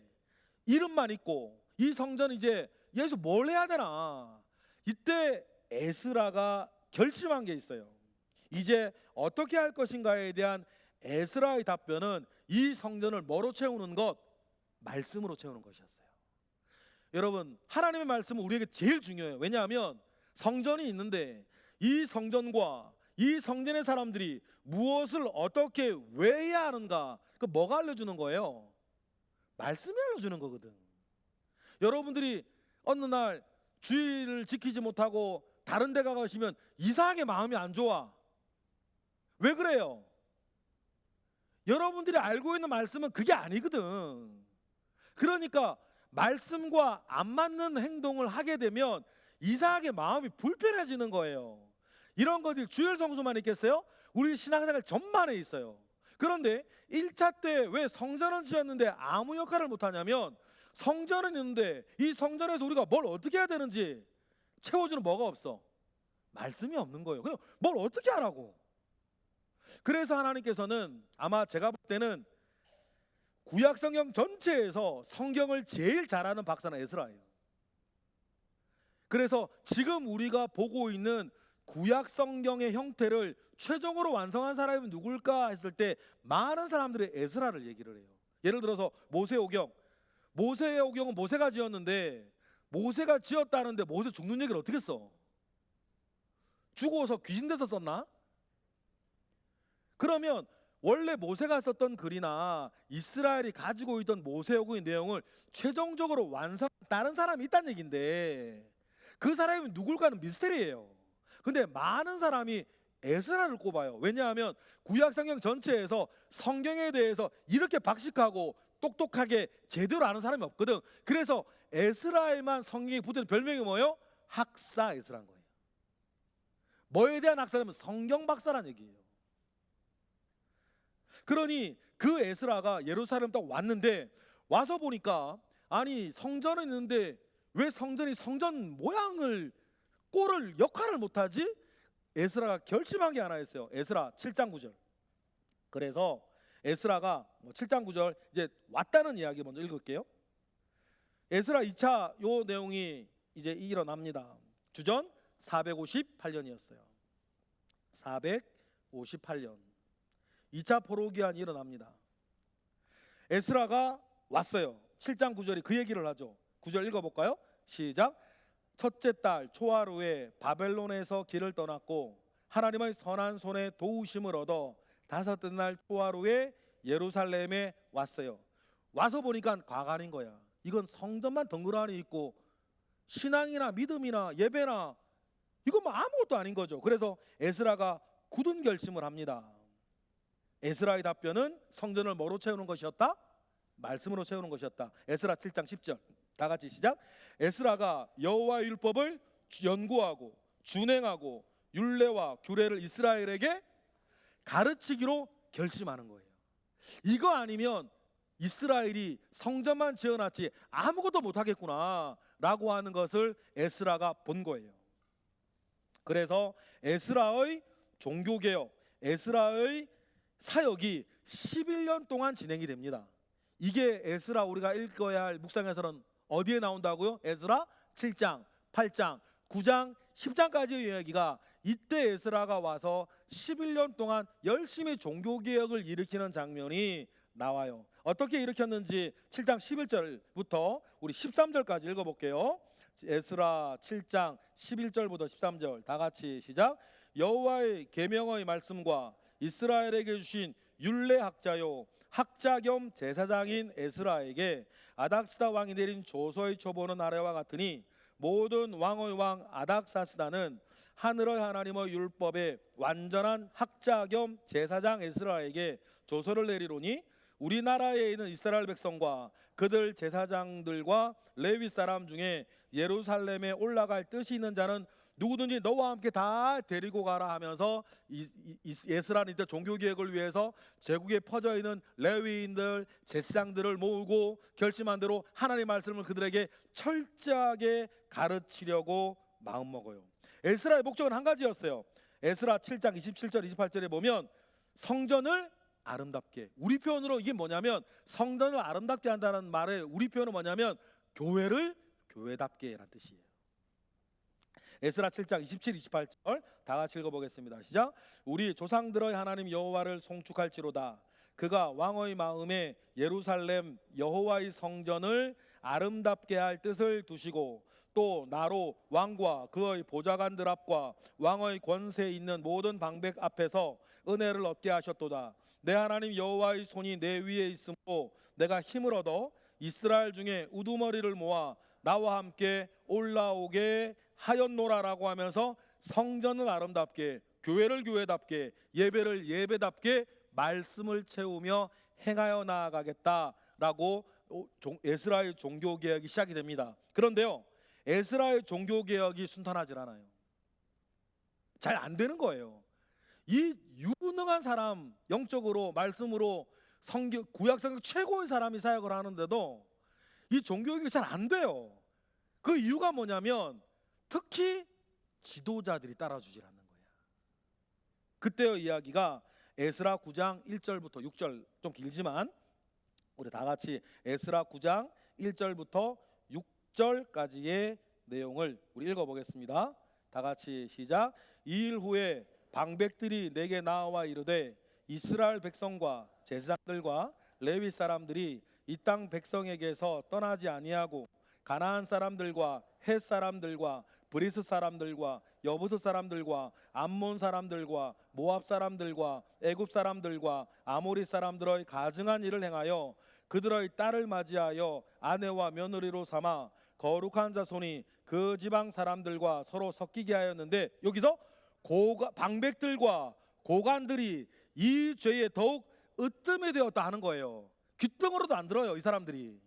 Speaker 1: 이름만 있고 이 성전 이제 여기서 뭘 해야 되나? 이때 에스라가 결심한 게 있어요. 이제 어떻게 할 것인가에 대한 에스라의 답변은 이 성전을 뭐로 채우는 것? 말씀으로 채우는 것이었어요. 여러분, 하나님의 말씀은 우리에게 제일 중요해요. 왜냐하면 성전이 있는데 이 성전과 이 성전의 사람들이 무엇을 어떻게 왜 해야 하는가, 그 뭐가 알려주는 거예요? 말씀이 알려주는 거거든. 여러분들이 어느 날 주일을 지키지 못하고 다른 데 가시면 이상하게 마음이 안 좋아. 왜 그래요? 여러분들이 알고 있는 말씀은 그게 아니거든. 그러니까 말씀과 안 맞는 행동을 하게 되면 이상하게 마음이 불편해지는 거예요. 이런 것들 주일 성수만 있겠어요? 우리 신앙생활 전반에 있어요. 그런데 1차 때 왜 성전은 지었는데 아무 역할을 못하냐면, 성전은 있는데 이 성전에서 우리가 뭘 어떻게 해야 되는지 채워주는 뭐가 없어? 말씀이 없는 거예요. 그럼 뭘 어떻게 하라고? 그래서 하나님께서는 아마 제가 볼 때는 구약 성경 전체에서 성경을 제일 잘하는 박사는 에스라예요. 그래서 지금 우리가 보고 있는 구약 성경의 형태를 최종으로 완성한 사람이 누굴까 했을 때 많은 사람들이 에스라를 얘기를 해요. 예를 들어서 모세오경. 모세오경은 모세가 지었는데 모세가 지었다는데 모세 죽는 얘기를 어떻게 써? 죽어서 귀신 돼서 썼나? 그러면 원래 모세가 썼던 글이나 이스라엘이 가지고 있던 모세오경의 내용을 최종적으로 완성한 다른 사람이 있다는 얘기인데 그 사람이 누굴까는 미스테리예요. 근데 많은 사람이 에스라를 꼽아요. 왜냐하면 구약 성경 전체에서 성경에 대해서 이렇게 박식하고 똑똑하게 제대로 아는 사람이 없거든. 그래서 에스라에만 성경에 붙은 별명이 뭐예요? 학사 에스라인 거예요. 뭐에 대한 학사냐면 성경 박사란 얘기예요. 그러니 그 에스라가 예루살렘 딱 왔는데 와서 보니까 아니 성전은 있는데 왜 성전이 성전 모양을 꼴을 역할을 못하지? 에스라가 결심한 게 하나 있어요. 에스라 7장 9절. 그래서 에스라가 7장 9절 이제 왔다는 이야기 먼저 읽을게요. 에스라 2차 요 내용이 이제 일어납니다. 주전 458년이었어요. 458년 2차 포로기환이 일어납니다. 에스라가 왔어요. 7장 9절이 그 얘기를 하죠. 9절 읽어볼까요? 시작. 첫째 달 초하루에 바벨론에서 길을 떠났고 하나님의 선한 손에 도우심을 얻어 다섯째 날 초하루에 예루살렘에 왔어요. 와서 보니까 과간인 거야. 이건 성전만 덩그러니 있고 신앙이나 믿음이나 예배나 이건 뭐 아무것도 아닌 거죠. 그래서 에스라가 굳은 결심을 합니다. 에스라의 답변은 성전을 뭐로 채우는 것이었다? 말씀으로 채우는 것이었다. 에스라 7장 10절 다 같이 시작. 에스라가 여호와의 율법을 연구하고 준행하고 율례와 규례를 이스라엘에게 가르치기로 결심하는 거예요. 이거 아니면 이스라엘이 성전만 지어놨지 아무것도 못하겠구나 라고 하는 것을 에스라가 본 거예요. 그래서 에스라의 종교개혁, 에스라의 사역이 11년 동안 진행이 됩니다. 이게 에스라 우리가 읽어야 할 묵상에서는 어디에 나온다고요? 에스라 7장, 8장, 9장, 10장까지의 이야기가 이때 에스라가 와서 11년 동안 열심히 종교개혁을 일으키는 장면이 나와요. 어떻게 일으켰는지 7장 11절부터 우리 13절까지 읽어볼게요. 에스라 7장 11절부터 13절 다 같이 시작. 여호와의 계명의 말씀과 이스라엘에게 주신 율례학자요 학자 겸 제사장인 에스라에게 아닥스다 왕이 내린 조서의 초보는 아래와 같으니 모든 왕의 왕 아닥사스다는 하늘의 하나님의 율법에 완전한 학자 겸 제사장 에스라에게 조서를 내리로니 우리나라에 있는 이스라엘 백성과 그들 제사장들과 레위 사람 중에 예루살렘에 올라갈 뜻이 있는 자는 누구든지 너와 함께 다 데리고 가라 하면서 에스라는 이때 종교 개혁을 위해서 제국에 퍼져 있는 레위인들 제사장들을 모으고 결심한 대로 하나님의 말씀을 그들에게 철저하게 가르치려고 마음먹어요. 에스라의 목적은 한 가지였어요. 에스라 7장 27절 28절에 보면 성전을 아름답게, 우리 표현으로 이게 뭐냐면 성전을 아름답게 한다는 말의 우리 표현은 뭐냐면 교회를 교회답게 라는 뜻이에요. 에스라 7장 27, 28절 다 같이 읽어보겠습니다. 시작. 우리 조상들의 하나님 여호와를 송축할지로다. 그가 왕의 마음에 예루살렘 여호와의 성전을 아름답게 할 뜻을 두시고 또 나로 왕과 그의 보좌관들 앞과 왕의 권세 있는 모든 방백 앞에서 은혜를 얻게 하셨도다. 내 하나님 여호와의 손이 내 위에 있으므로 내가 힘을 얻어 이스라엘 중에 우두머리를 모아 나와 함께 올라오게 하였노라라고 하면서 성전을 아름답게, 교회를 교회답게, 예배를 예배답게 말씀을 채우며 행하여 나아가겠다라고 에스라의 종교개혁이 시작이 됩니다. 그런데요, 에스라의 종교개혁이 순탄하지 않아요. 잘 안 되는 거예요. 이 유능한 사람, 영적으로 말씀으로 구약성경 최고의 사람이 사역을 하는데도 이 종교개혁이 잘 안 돼요. 그 이유가 뭐냐면 특히 지도자들이 따라주질 않는 거야. 그때의 이야기가 에스라 9장 1절부터 6절, 좀 길지만 우리 다 같이 에스라 9장 1절부터 6절까지의 내용을 우리 읽어보겠습니다. 다 같이 시작. 이 일 후에 방백들이 내게 나와 이르되 이스라엘 백성과 제사장들과 레위 사람들이 이 땅 백성에게서 떠나지 아니하고 가나안 사람들과 헷 사람들과 브리스 사람들과 여부스 사람들과 암몬 사람들과 모압 사람들과 애굽 사람들과 아모리 사람들의 가증한 일을 행하여 그들의 딸을 맞이하여 아내와 며느리로 삼아 거룩한 자손이 그 지방 사람들과 서로 섞이게 하였는데, 여기서 방백들과 고관들이 이 죄에 더욱 으뜸이 되었다 하는 거예요. 귓등으로도 안 들어요, 이 사람들이.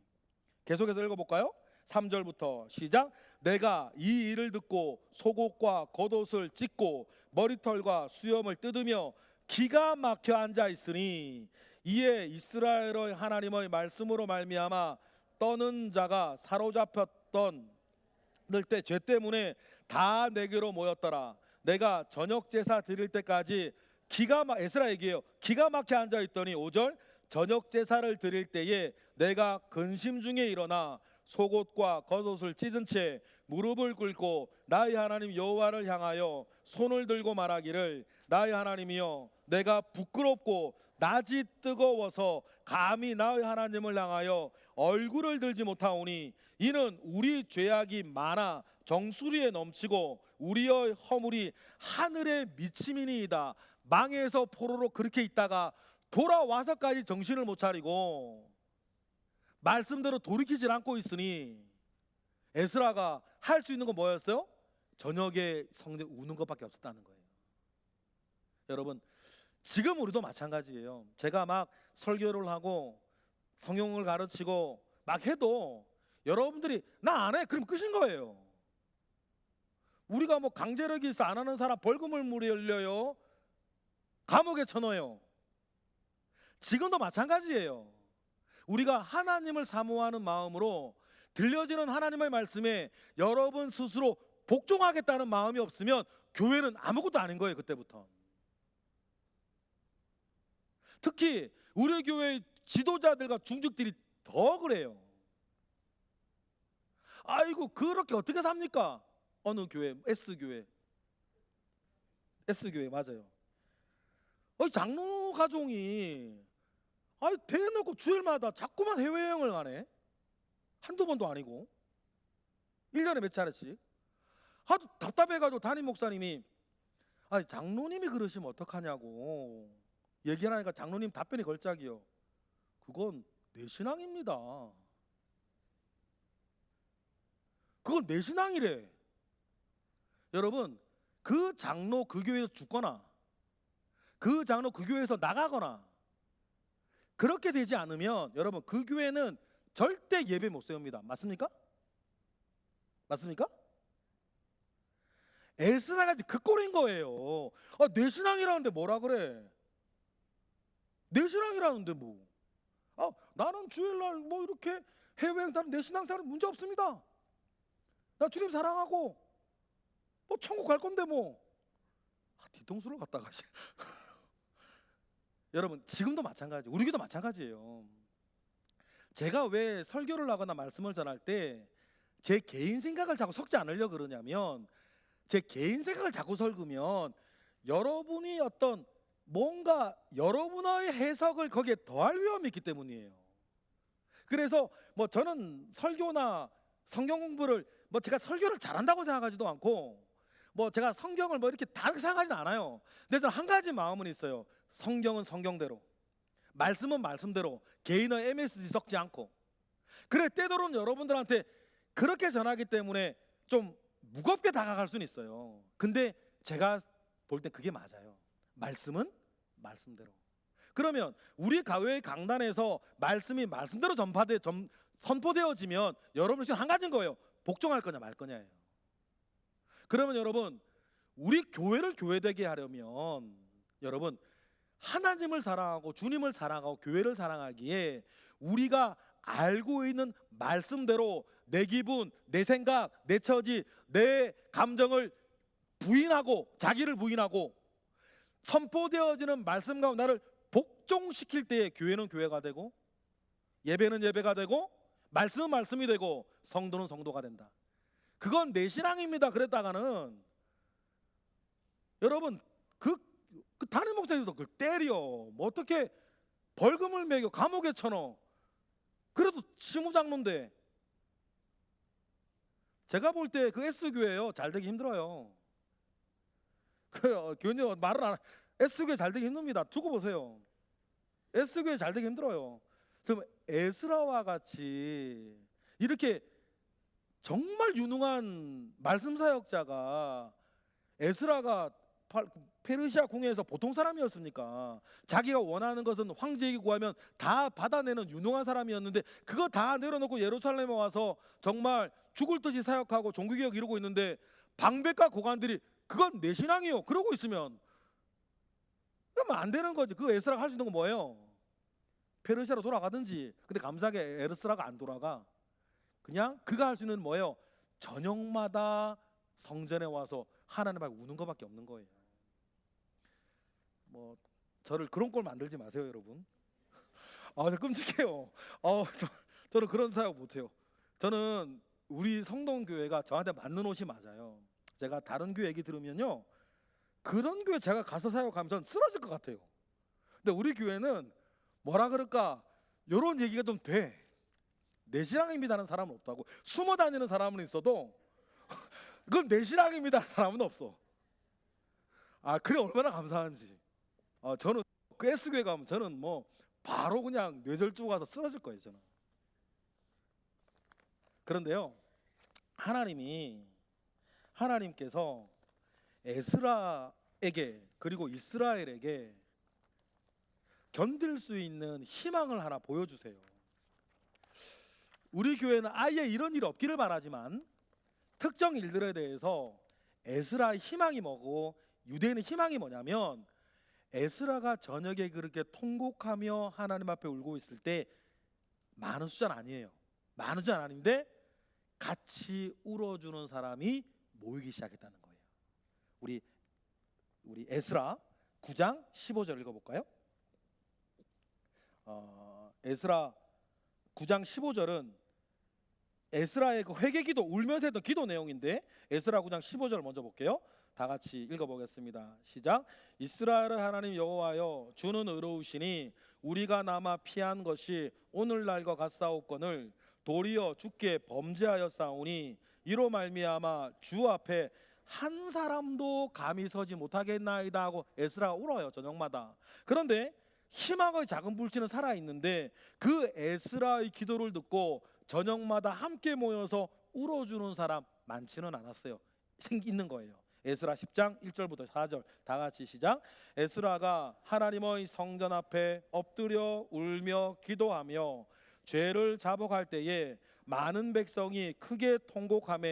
Speaker 1: 계속해서 읽어볼까요? 3절부터 시작. 내가 이 일을 듣고 속옷과 겉옷을 찢고 머리털과 수염을 뜯으며 기가 막혀 앉아 있으니 이에 이스라엘의 하나님의 말씀으로 말미암아 떠는 자가 사로잡혔던 때 죄 때문에 다 내게로 모였더라. 내가 저녁 제사 드릴 때까지 에스라 얘기해요. 기가 막혀 앉아 있더니 5절 저녁 제사를 드릴 때에 내가 근심 중에 일어나 속옷과 겉옷을 찢은 채 무릎을 꿇고 나의 하나님 여호와를 향하여 손을 들고 말하기를 나의 하나님이여 내가 부끄럽고 낯이 뜨거워서 감히 나의 하나님을 향하여 얼굴을 들지 못하오니 이는 우리 죄악이 많아 정수리에 넘치고 우리의 허물이 하늘에 미침이니이다. 망에서 포로로 그렇게 있다가 돌아와서까지 정신을 못 차리고 말씀대로 돌이키질 않고 있으니 에스라가 할 수 있는 건 뭐였어요? 저녁에 성전 우는 것밖에 없었다는 거예요. 여러분, 지금 우리도 마찬가지예요. 제가 막 설교를 하고 성경을 가르치고 막 해도 여러분들이 나 안 해, 그럼 끝인 거예요. 우리가 뭐 강제력이 있어 안 하는 사람 벌금을 물려요, 감옥에 쳐넣어요. 지금도 마찬가지예요. 우리가 하나님을 사모하는 마음으로 들려지는 하나님의 말씀에 여러분 스스로 복종하겠다는 마음이 없으면 교회는 아무것도 아닌 거예요. 그때부터. 특히 우리 교회의 지도자들과 중직들이 더 그래요. 아이고 그렇게 어떻게 삽니까? 어느 교회? S교회 맞아요. 장로 가종이 아니 대놓고 주일마다 자꾸만 해외여행을 가네. 한두 번도 아니고 1년에 몇 차례씩. 하도 답답해가지고 담임 목사님이 아니 장로님이 그러시면 어떡하냐고 얘기하니까 장로님 답변이 걸작이요. 그건 내 신앙입니다. 그건 내 신앙이래. 여러분 그 장로 그 교회에서 죽거나 그 장로 그 교회에서 나가거나 그렇게 되지 않으면 여러분 그 교회는 절대 예배 못 세웁니다. 맞습니까? 맞습니까? 에스라가 그 꼴인 거예요. 내 신앙이라는데 뭐라 그래? 내 신앙이라는데 뭐? 나는 주일날 뭐 이렇게 해외여행 다니는 내 신앙생활은 문제 없습니다. 나 주님 사랑하고 뭐 천국 갈 건데 뭐. 뒤통수를 갖다가 여러분 지금도 마찬가지, 우리 교도 마찬가지예요. 제가 왜 설교를 하거나 말씀을 전할 때 제 개인 생각을 자꾸 섞지 않으려고 그러냐면 제 개인 생각을 자꾸 섞으면 여러분이 어떤 뭔가 여러분의 해석을 거기에 더할 위험이 있기 때문이에요. 그래서 뭐 저는 설교나 성경 공부를 뭐 제가 설교를 잘한다고 생각하지도 않고 뭐 제가 성경을 뭐 이렇게 다르게 생각하지는 않아요. 근데 저는 한 가지 마음은 있어요. 성경은 성경대로, 말씀은 말씀대로 개인의 MSG 섞지 않고. 그래 때로는 여러분들한테 그렇게 전하기 때문에 좀 무겁게 다가갈 수는 있어요. 근데 제가 볼 때 그게 맞아요. 말씀은 말씀대로. 그러면 우리 교회 강단에서 말씀이 말씀대로 선포되어지면 여러분 지금 한 가지인 거예요. 복종할 거냐 말 거냐예요. 그러면 여러분 우리 교회를 교회되게 하려면 여러분 하나님을 사랑하고 주님을 사랑하고 교회를 사랑하기에 우리가 알고 있는 말씀대로 내 기분, 내 생각, 내 처지, 내 감정을 부인하고 자기를 부인하고 선포되어지는 말씀과 나를 복종시킬 때에 교회는 교회가 되고 예배는 예배가 되고 말씀은 말씀이 되고 성도는 성도가 된다. 그건 내 신앙입니다. 그랬다가는 여러분 그 담임 목사님도 그걸 때려 뭐 어떻게 벌금을 매겨 감옥에 쳐넣어. 그래도 시무장로인데 제가 볼 때 그 S교회요 잘 되기 힘들어요. 그 교회님 말을 안 S교회 잘 되기 힘듭니다. 두고 보세요. S교회 잘 되기 힘들어요. 그럼 에스라와 같이 이렇게 정말 유능한 말씀 사역자가 에스라가 페르시아 궁에서 보통 사람이었습니까? 자기가 원하는 것은 황제에게 구하면 다 받아내는 유능한 사람이었는데 그거 다 내려놓고 예루살렘에 와서 정말 죽을 듯이 사역하고 종교개혁 이루고 있는데 방백과 고관들이 그건 내 신앙이요 그러고 있으면 그러면 안 되는 거지. 그 에스라가 할 수 있는 건 뭐예요? 페르시아로 돌아가든지. 근데 감사하게 에스라가 안 돌아가. 그냥 그가 할 수 있는 뭐예요? 저녁마다 성전에 와서 하나님 앞에 우는 것밖에 없는 거예요. 뭐 저를 그런 꼴 만들지 마세요, 여러분. 끔찍해요. 저는 그런 사역 못해요. 저는 우리 성동교회가 저한테 맞는 옷이 맞아요. 제가 다른 교회 얘기 들으면요, 그런 교회 제가 가서 사역하면 전 쓰러질 것 같아요. 근데 우리 교회는 뭐라 그럴까, 이런 얘기가 좀 돼. 내 신앙입니다는 사람은 없다고. 숨어 다니는 사람은 있어도 그건 내 신앙입니다는 사람은 없어. 그래 얼마나 감사한지. 저는 그 S교회 가면 저는 뭐 바로 그냥 뇌절주고 가서 쓰러질 거예요, 저는. 그런데요, 하나님께서 에스라에게 그리고 이스라엘에게 견딜 수 있는 희망을 하나 보여주세요. 우리 교회는 아예 이런 일이 없기를 바라지만 특정 일들에 대해서 에스라의 희망이 뭐고 유대인의 희망이 뭐냐면, 에스라가 저녁에 그렇게 통곡하며 하나님 앞에 울고 있을 때 많은 숫자는 아니에요. 많은 숫자는 아닌데 같이 울어주는 사람이 모이기 시작했다는 거예요. 우리 에스라 9장 15절 읽어볼까요? 에스라 9장 15절은 에스라의 그 회개기도, 울면서 했던 기도 내용인데 에스라 9장 15절 먼저 볼게요. 다 같이 읽어보겠습니다. 시작. 이스라엘의 하나님 여호와여, 주는 의로우시니 우리가 남아 피한 것이 오늘날과 같사옵거늘 도리어 주께 범죄하였사오니 이로 말미암아 주 앞에 한 사람도 감히 서지 못하겠나이다 하고 에스라가 울어요, 저녁마다. 그런데 희망의 작은 불씨는 살아있는데 그 에스라의 기도를 듣고 저녁마다 함께 모여서 울어주는 사람 많지는 않았어요. 있는 거예요. 에스라 10장 1절부터 4절 다 같이 시작. 에스라가 하나님의 성전 앞에 엎드려 울며 기도하며 죄를 자복할 때에 많은 백성이 크게 통곡하며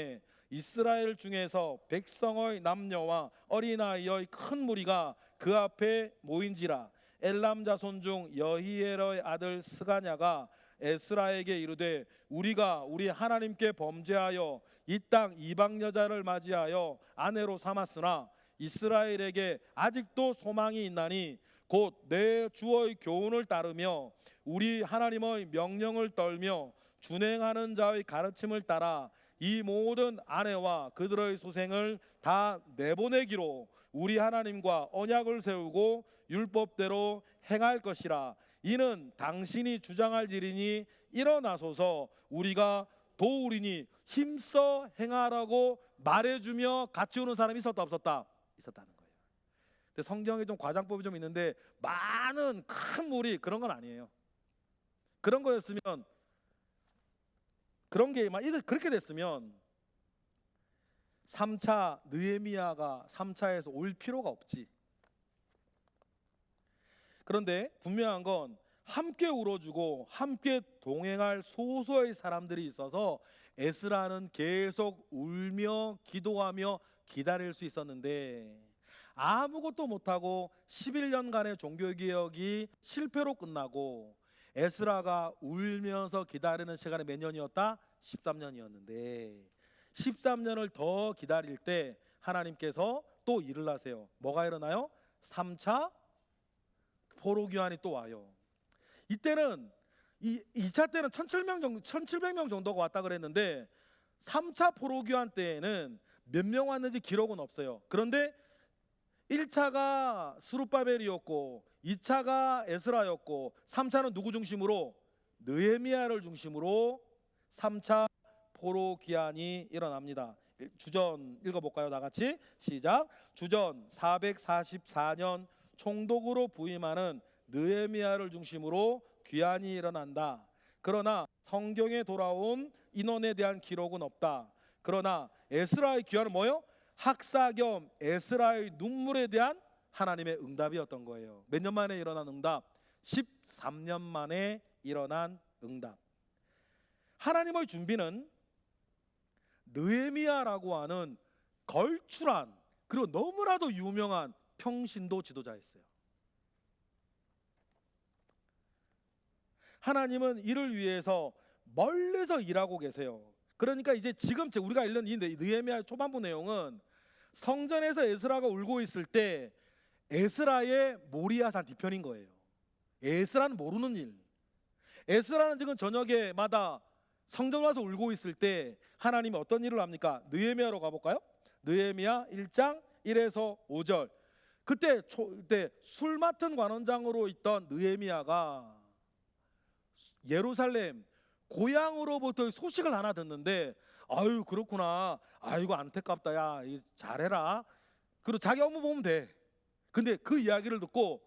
Speaker 1: 이스라엘 중에서 백성의 남녀와 어린아이의 큰 무리가 그 앞에 모인지라. 엘람 자손 중 여히엘의 아들 스가냐가 에스라에게 이르되 우리가 우리 하나님께 범죄하여 이 땅 이방 여자를 맞이하여 아내로 삼았으나 이스라엘에게 아직도 소망이 있나니 곧 내 주의 교훈을 따르며 우리 하나님의 명령을 떨며 준행하는 자의 가르침을 따라 이 모든 아내와 그들의 소생을 다 내보내기로 우리 하나님과 언약을 세우고 율법대로 행할 것이라. 이는 당신이 주장할 일이니 일어나소서 우리가 도우리니 힘써 행하라고 말해주며 같이 오는 사람이 있었다 없었다? 있었다는 거예요. 근데 성경에 좀 과장법이 좀 있는데 많은 큰 무리 그런 건 아니에요. 그런 거였으면 그런 게 막 그렇게 됐으면 3차 느헤미야가 3차에서 올 필요가 없지. 그런데 분명한 건 함께 울어주고 함께 동행할 소수의 사람들이 있어서 에스라는 계속 울며 기도하며 기다릴 수 있었는데 아무것도 못하고 11년간의 종교개혁이 실패로 끝나고 에스라가 울면서 기다리는 시간이 몇 년이었다? 13년이었는데 13년을 더 기다릴 때 하나님께서 또 일을 하세요. 뭐가 일어나요? 3차 포로기환이 또 와요. 이때는 2차 때는 1700명 정도가 왔다 그랬는데 3차 포로기환 때에는 몇 명 왔는지 기록은 없어요. 그런데 1차가 스룹바벨이었고 2차가 에스라였고 3차는 누구 중심으로? 느헤미야를 중심으로 3차 포로기환이 일어납니다. 주전 읽어볼까요? 다 같이 시작. 주전 444년 총독으로 부임하는 느헤미야를 중심으로 귀환이 일어난다. 그러나 성경에 돌아온 인원에 대한 기록은 없다. 그러나 에스라의 귀환은 뭐예요? 학사 겸 에스라의 눈물에 대한 하나님의 응답이었던 거예요. 몇 년 만에 일어난 응답? 13년 만에 일어난 응답. 하나님의 준비는 느헤미야라고 하는 걸출한 그리고 너무나도 유명한 평신도 지도자였어요. 하나님은 이를 위해서 멀리서 일하고 계세요. 그러니까 이제 지금 우리가 읽는 이 느헤미야 초반부 내용은 성전에서 에스라가 울고 있을 때 에스라의 모리아산 뒤편인 거예요. 에스라는 모르는 일. 에스라는 지금 저녁에마다 성전 와서 울고 있을 때 하나님이 어떤 일을 합니까? 느헤미야로 가볼까요? 느헤미야 1장 1에서 5절. 그때 술 맡은 관원장으로 있던 느헤미야가 예루살렘 고향으로부터 소식을 하나 듣는데 아유 그렇구나, 아이고 안타깝다, 야 잘해라, 그리고 자기 업무 보면 돼. 근데 그 이야기를 듣고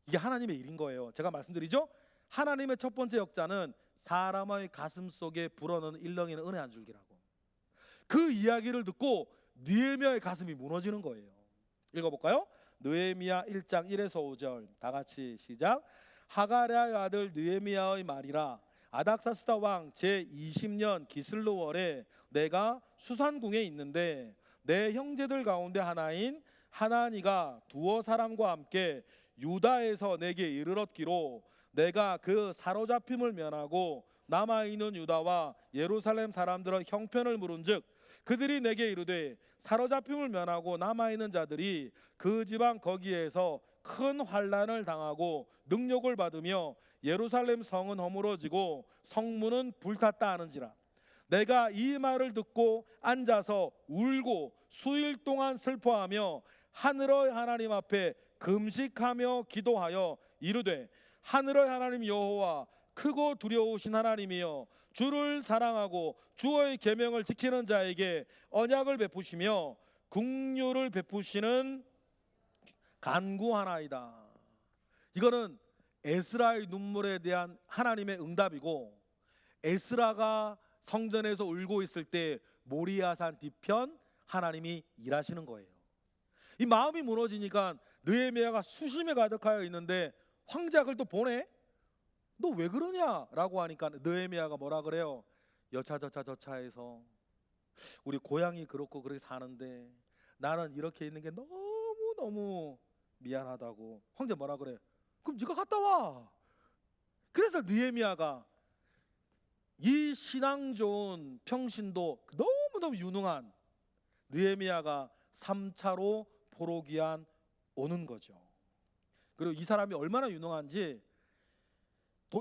Speaker 1: 이게 하나님의 일인 거예요. 제가 말씀드리죠, 하나님의 첫 번째 역자는 사람의 가슴 속에 불어넣는 일렁이는 은혜 한 줄기라고. 그 이야기를 듣고 느헤미야의 가슴이 무너지는 거예요. 읽어볼까요? 느헤미야 1장 1에서 5절 다 같이 시작. 하가랴의 아들 느헤미야의 말이라. 아닥사스다 왕 제20년 기슬로월에 내가 수산궁에 있는데 내 형제들 가운데 하나인 하나니가 두어 사람과 함께 유다에서 내게 이르렀기로 내가 그 사로잡힘을 면하고 남아있는 유다와 예루살렘 사람들의 형편을 물은즉 그들이 내게 이르되 사로잡힘을 면하고 남아있는 자들이 그 지방 거기에서 큰 환난을 당하고 능욕을 받으며 예루살렘 성은 허물어지고 성문은 불탔다 하는지라. 내가 이 말을 듣고 앉아서 울고 수일 동안 슬퍼하며 하늘의 하나님 앞에 금식하며 기도하여 이르되 하늘의 하나님 여호와 크고 두려우신 하나님이여 주를 사랑하고 주의 계명을 지키는 자에게 언약을 베푸시며 긍휼을 베푸시는 간구하나이다. 이거는 에스라의 눈물에 대한 하나님의 응답이고, 에스라가 성전에서 울고 있을 때 모리아산 뒤편 하나님이 일하시는 거예요. 이 마음이 무너지니까 느헤미야가 수심에 가득하여 있는데 황제가 그걸 또 보내? 너 왜 그러냐라고 하니까 느헤미야가 뭐라 그래요? 여차저차저차해서 우리 고향이 그렇고 그렇게 사는데 나는 이렇게 있는 게 너무너무 미안하다고. 황제 뭐라 그래? 그럼 네가 갔다 와. 그래서 느헤미야가 이 신앙 좋은 평신도 너무너무 유능한 느헤미야가 3차로 포로기한 오는 거죠. 그리고 이 사람이 얼마나 유능한지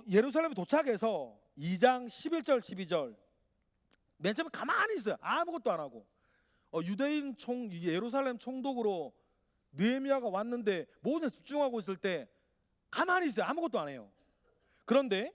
Speaker 1: 예루살렘에 도착해서 2장 11절 12절 맨 처음에 가만히 있어요. 아무것도 안 하고 유대인 예루살렘 총독으로 느헤미야가 왔는데 모든 데 집중하고 있을 때 가만히 있어요. 아무것도 안 해요. 그런데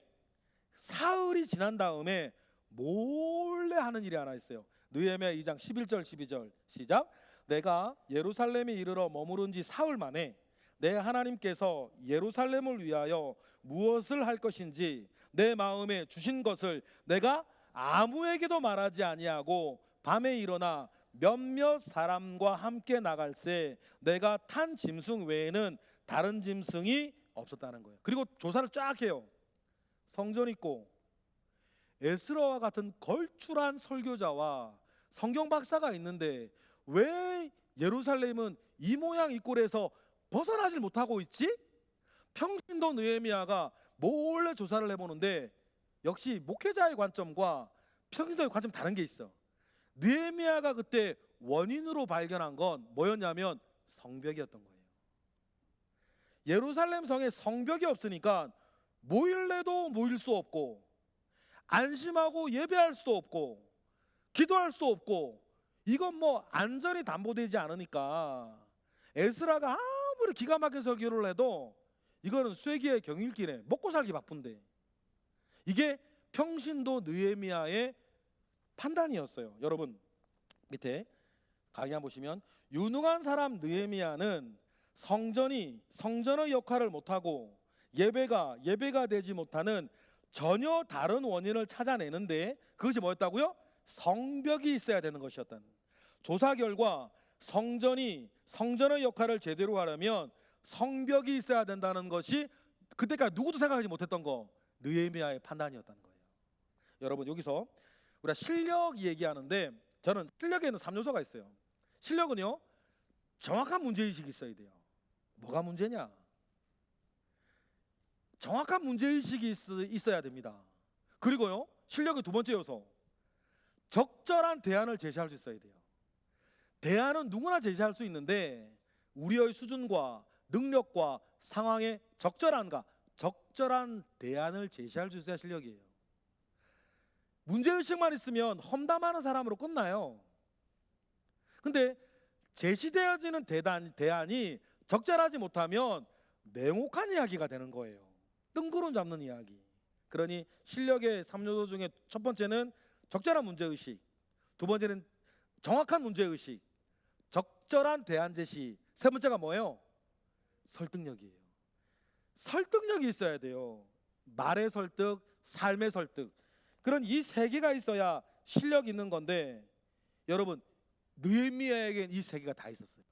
Speaker 1: 사흘이 지난 다음에 몰래 하는 일이 하나 있어요. 느헤미야 2장 11절 12절 시작. 내가 예루살렘에 이르러 머무른 지 사흘 만에 내 하나님께서 예루살렘을 위하여 무엇을 할 것인지 내 마음에 주신 것을 내가 아무에게도 말하지 아니하고 밤에 일어나 몇몇 사람과 함께 나갈새 내가 탄 짐승 외에는 다른 짐승이 없었다는 거예요. 그리고 조사를 쫙 해요. 성전 있고 에스라와 같은 걸출한 설교자와 성경 박사가 있는데 왜 예루살렘은 이 모양 이 꼴에서 벗어나질 못하고 있지? 평신도 느헤미야가 몰래 조사를 해보는데 역시 목회자의 관점과 평신도의 관점 다른 게 있어. 느헤미야가 그때 원인으로 발견한 건 뭐였냐면 성벽이었던 거예요. 예루살렘 성에 성벽이 없으니까 모일래도 모일 수 없고 안심하고 예배할 수도 없고 기도할 수도 없고 이건 뭐 안전이 담보되지 않으니까 에스라가 아무리 기가 막힌 설교를 해도 이거는 쇠기의 경일기네. 먹고 살기 바쁜데. 이게 평신도 느헤미야의 판단이었어요. 여러분 밑에 강의 보시면 유능한 사람 느헤미야는 성전의 역할을 못하고 예배가 되지 못하는 전혀 다른 원인을 찾아내는데 그것이 뭐였다고요? 성벽이 있어야 되는 것이었다는. 조사 결과 성전의 역할을 제대로 하려면 성벽이 있어야 된다는 것이 그때까지 누구도 생각하지 못했던 거 느헤미야의 판단이었다는 거예요. 여러분 여기서 우리가 실력 얘기하는데 저는 실력에는 3요소가 있어요. 실력은요 정확한 문제의식이 있어야 돼요. 뭐가 문제냐? 정확한 문제의식이 있어야 됩니다. 그리고요 실력의 두 번째 요소 적절한 대안을 제시할 수 있어야 돼요. 대안은 누구나 제시할 수 있는데 우리의 수준과 능력과 상황에 적절한 대안을 제시할 수 있어야 실력이에요. 문제의식만 있으면 험담하는 사람으로 끝나요. 근데 제시되어지는 대안이 적절하지 못하면 냉혹한 이야기가 되는 거예요. 뜬구름 잡는 이야기. 그러니 실력의 3요소 중에 첫 번째는 적절한 문제의식, 두 번째는 정확한 문제의식, 적절한 대안 제시, 세 번째가 뭐예요? 설득력이에요. 설득력이 있어야 돼요. 말의 설득, 삶의 설득. 그런 이 세 개가 있어야 실력이 있는 건데 여러분 느헤미야에겐 이 세 개가 다 있었어요.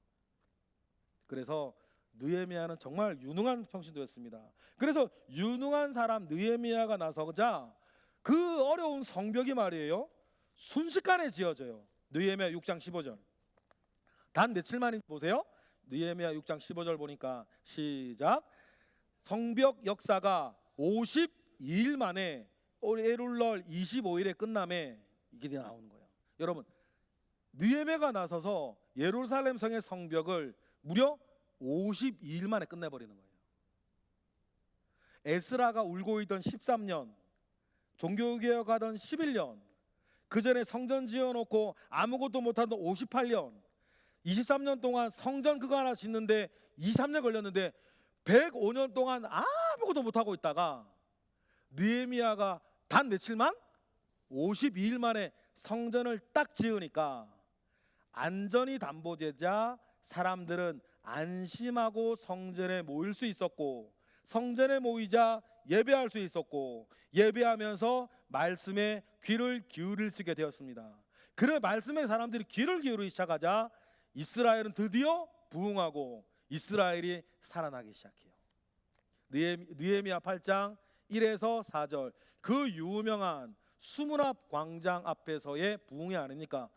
Speaker 1: 그래서 느헤미야는 정말 유능한 평신도였습니다. 그래서 유능한 사람 느헤미야가 나서자 그 어려운 성벽이 말이에요 순식간에 지어져요. 느헤미야 6장 15절 단 며칠 만인지 보세요. 느헤미야 6장 15절 보니까 시작. 성벽 역사가 52일 만에 엘룰럴 25일에 끝남에 이게 나오는 거예요. 여러분 느헤미야가 나서서 예루살렘 성의 성벽을 무려 52일 만에 끝내버리는 거예요. 에스라가 울고 있던 13년, 종교개혁하던 11년, 그 전에 성전 지어놓고 아무것도 못하던 58년, 23년 동안 성전 그거 하나 짓는데 23년 걸렸는데 105년 동안 아무것도 못하고 있다가 느헤미야가 단 며칠만 52일 만에 성전을 딱 지으니까 안전이 담보되자 사람들은 안심하고 성전에 모일 수 있었고, 성전에 모이자 예배할 수 있었고, 예배하면서 말씀에 귀를 기울일 수 있게 되었습니다. 그래 말씀에 사람들이 귀를 기울이기 시작하자 이스라엘은 드디어 부흥하고 이스라엘이 살아나기 시작해요. 느헤미야 8장 1에서 4절, 그 유명한 수문앞 광장 앞에서의 부흥이 아닙니까?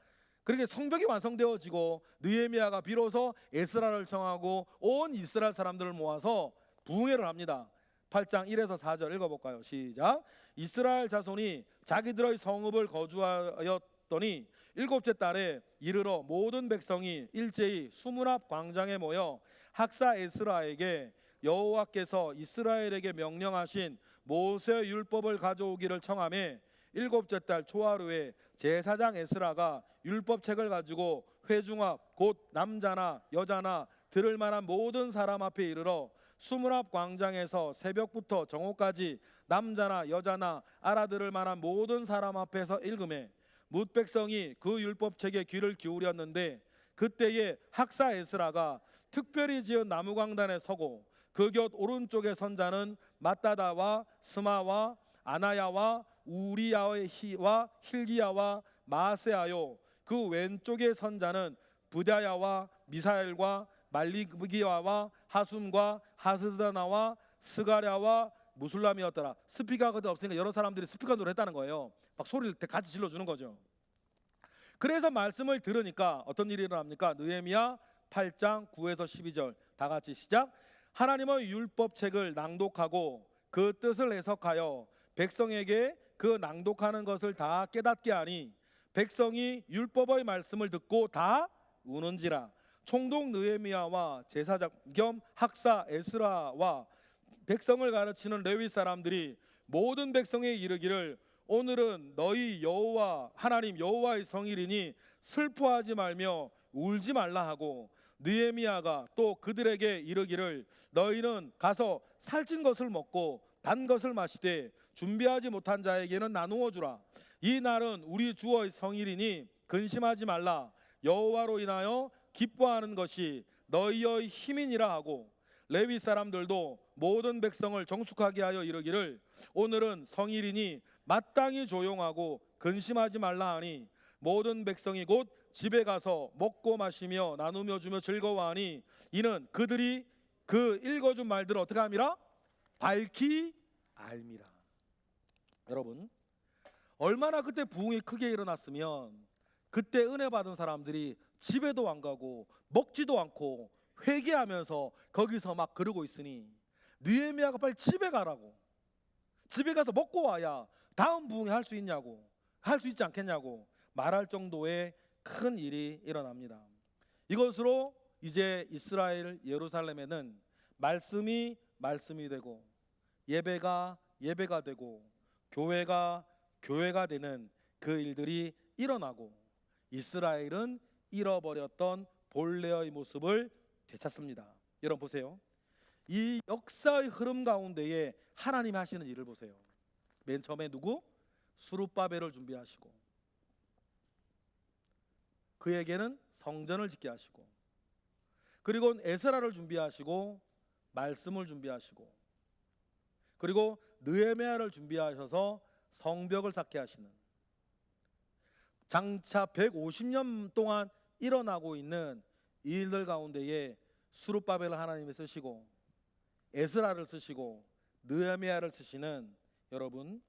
Speaker 1: 그렇게 성벽이 완성되어지고 느헤미야가 비로소 에스라를 청하고 온 이스라엘 사람들을 모아서 부흥회를 합니다. 8장 1에서 4절 읽어볼까요? 시작. 이스라엘 자손이 자기들의 성읍을 거주하였더니 일곱째 달에 이르러 모든 백성이 일제히 수문앞 광장에 모여 학사 에스라에게 여호와께서 이스라엘에게 명령하신 모세 율법을 가져오기를 청하매, 일곱째 달 초하루에 제사장 에스라가 율법책을 가지고 회중 앞 곧 남자나 여자나 들을 만한 모든 사람 앞에 이르러 수문앞 광장에서 새벽부터 정오까지 남자나 여자나 알아들을 만한 모든 사람 앞에서 읽음에, 뭇 백성이 그 율법책에 귀를 기울였는데 그때에 학사 에스라가 특별히 지은 나무 광단에 서고 그 곁 오른쪽에 선 자는 마따다와 스마와 아나야와 우리야와 힐기야와 마세아요, 그 왼쪽에 선 자는 부다야와 미사엘과 말리기야와 하숨과 하스다나와 스가랴와 무술람이었더라. 스피커가 없으니까 여러 사람들이 스피커 노래 했다는 거예요. 막 소리를 같이 질러주는 거죠. 그래서 말씀을 들으니까 어떤 일이 일어납니까? 느헤미야 8장 9에서 12절 다 같이 시작. 하나님의 율법책을 낭독하고 그 뜻을 해석하여 백성에게 그 낭독하는 것을 다 깨닫게 하니 백성이 율법의 말씀을 듣고 다 우는지라. 총독 느헤미야와 제사장 겸 학사 에스라와 백성을 가르치는 레위 사람들이 모든 백성에 이르기를, 오늘은 너희 여호와 하나님 여호와의 성일이니 슬퍼하지 말며 울지 말라 하고, 느헤미야가 또 그들에게 이르기를, 너희는 가서 살찐 것을 먹고 단 것을 마시되 준비하지 못한 자에게는 나누어 주라. 이 날은 우리 주의 성일이니 근심하지 말라. 여호와로 인하여 기뻐하는 것이 너희의 힘이니라 하고, 레위 사람들도 모든 백성을 정숙하게 하여 이르기를, 오늘은 성일이니 마땅히 조용하고 근심하지 말라 하니, 모든 백성이 곧 집에 가서 먹고 마시며 나누며 주며 즐거워하니, 이는 그들이 그 읽어준 말들을 어떻게 함이라? 밝히 알미라. 여러분, 얼마나 그때 부흥이 크게 일어났으면 그때 은혜 받은 사람들이 집에도 안 가고 먹지도 않고 회개하면서 거기서 막 그러고 있으니, 느헤미야가 빨리 집에 가라고, 집에 가서 먹고 와야 다음 부흥에 할 수 있냐고, 할 수 있지 않겠냐고 말할 정도의 큰 일이 일어납니다. 이것으로 이제 이스라엘 예루살렘에는 말씀이 되고 예배가 되고 교회가 되는 그 일들이 일어나고, 이스라엘은 잃어버렸던 본래의 모습을 되찾습니다. 여러분 보세요. 이 역사의 흐름 가운데에 하나님이 하시는 일을 보세요. 맨 처음에 누구? 스룹바벨을 준비하시고 그에게는 성전을 짓게 하시고, 그리고 에스라를 준비하시고 말씀을 준비하시고, 그리고 느헤미야를 준비하셔서 성벽을 쌓게 하시는, 장차 150년 동안 일어나고 있는 이 일들 가운데에 스룹바벨을 하나님이 쓰시고 에스라를 쓰시고 느헤미야를 쓰시는, 여러분,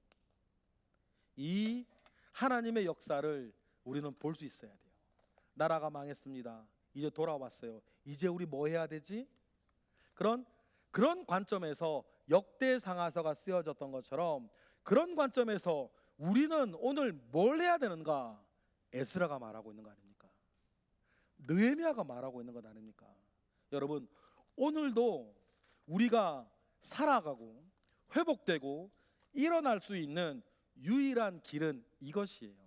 Speaker 1: 이 하나님의 역사를 우리는 볼 수 있어야 돼요. 나라가 망했습니다. 이제 돌아왔어요. 이제 우리 뭐 해야 되지? 그런 관점에서 역대 상하서가 쓰여졌던 것처럼, 그런 관점에서 우리는 오늘 뭘 해야 되는가? 에스라가 말하고 있는 거 아닙니까? 느헤미야가 말하고 있는 것 아닙니까? 여러분, 오늘도 우리가 살아가고 회복되고 일어날 수 있는 유일한 길은 이것이에요.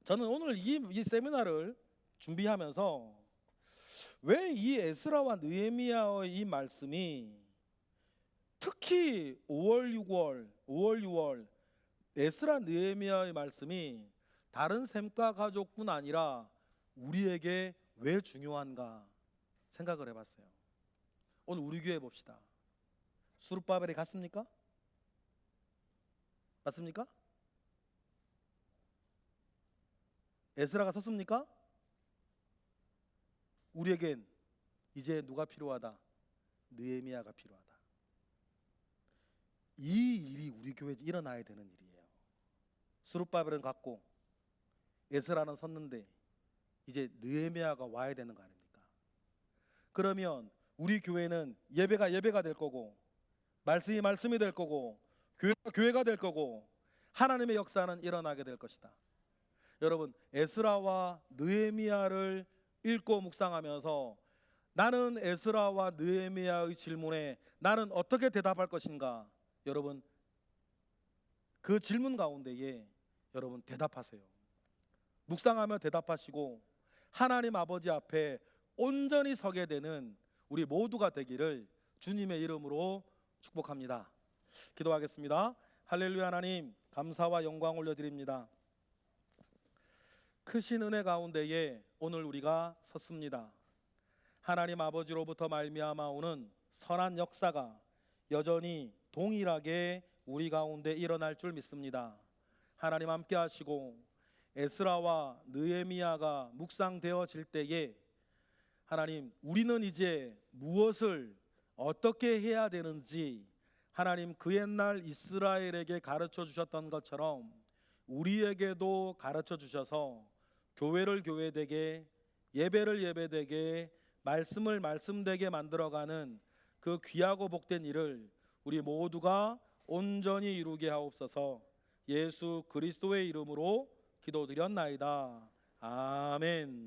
Speaker 1: 저는 오늘 이 세미나를 준비하면서 왜 이 에스라와 느헤미야의 이 말씀이 특히 5월 6월 에스라 느헤미야의 말씀이 다른 셈과 가족뿐 아니라 우리에게 왜 중요한가 생각을 해봤어요. 오늘 우리 교회 봅시다. 수룹바벨이 갔습니까? 맞습니까? 에스라가 섰습니까? 우리에겐 이제 누가 필요하다? 느헤미야가 필요하다. 이 일이 우리 교회에 일어나야 되는 일이에요. 수룹바벨은 갔고 에스라는 섰는데 이제 느헤미야가 와야 되는 거 아닙니까? 그러면 우리 교회는 예배가 될 거고, 말씀이 될 거고, 교회가 될 거고, 하나님의 역사는 일어나게 될 것이다. 여러분, 에스라와 느헤미야를 읽고 묵상하면서 나는 에스라와 느헤미야의 질문에 나는 어떻게 대답할 것인가? 여러분, 그 질문 가운데에 여러분 대답하세요. 묵상하며 대답하시고 하나님 아버지 앞에 온전히 서게 되는 우리 모두가 되기를 주님의 이름으로 축복합니다. 기도하겠습니다. 할렐루야. 하나님 감사와 영광 올려드립니다. 크신 은혜 가운데에 오늘 우리가 섰습니다. 하나님 아버지로부터 말미암아 오는 선한 역사가 여전히 동일하게 우리 가운데 일어날 줄 믿습니다. 하나님 함께 하시고 에스라와 느헤미야가 묵상되어질 때에 하나님 우리는 이제 무엇을 어떻게 해야 되는지 하나님 그 옛날 이스라엘에게 가르쳐 주셨던 것처럼 우리에게도 가르쳐 주셔서 교회를 교회되게, 예배를 예배되게, 말씀을 말씀되게 만들어가는 그 귀하고 복된 일을 우리 모두가 온전히 이루게 하옵소서. 예수 그리스도의 이름으로 기도드렸나이다. 아멘.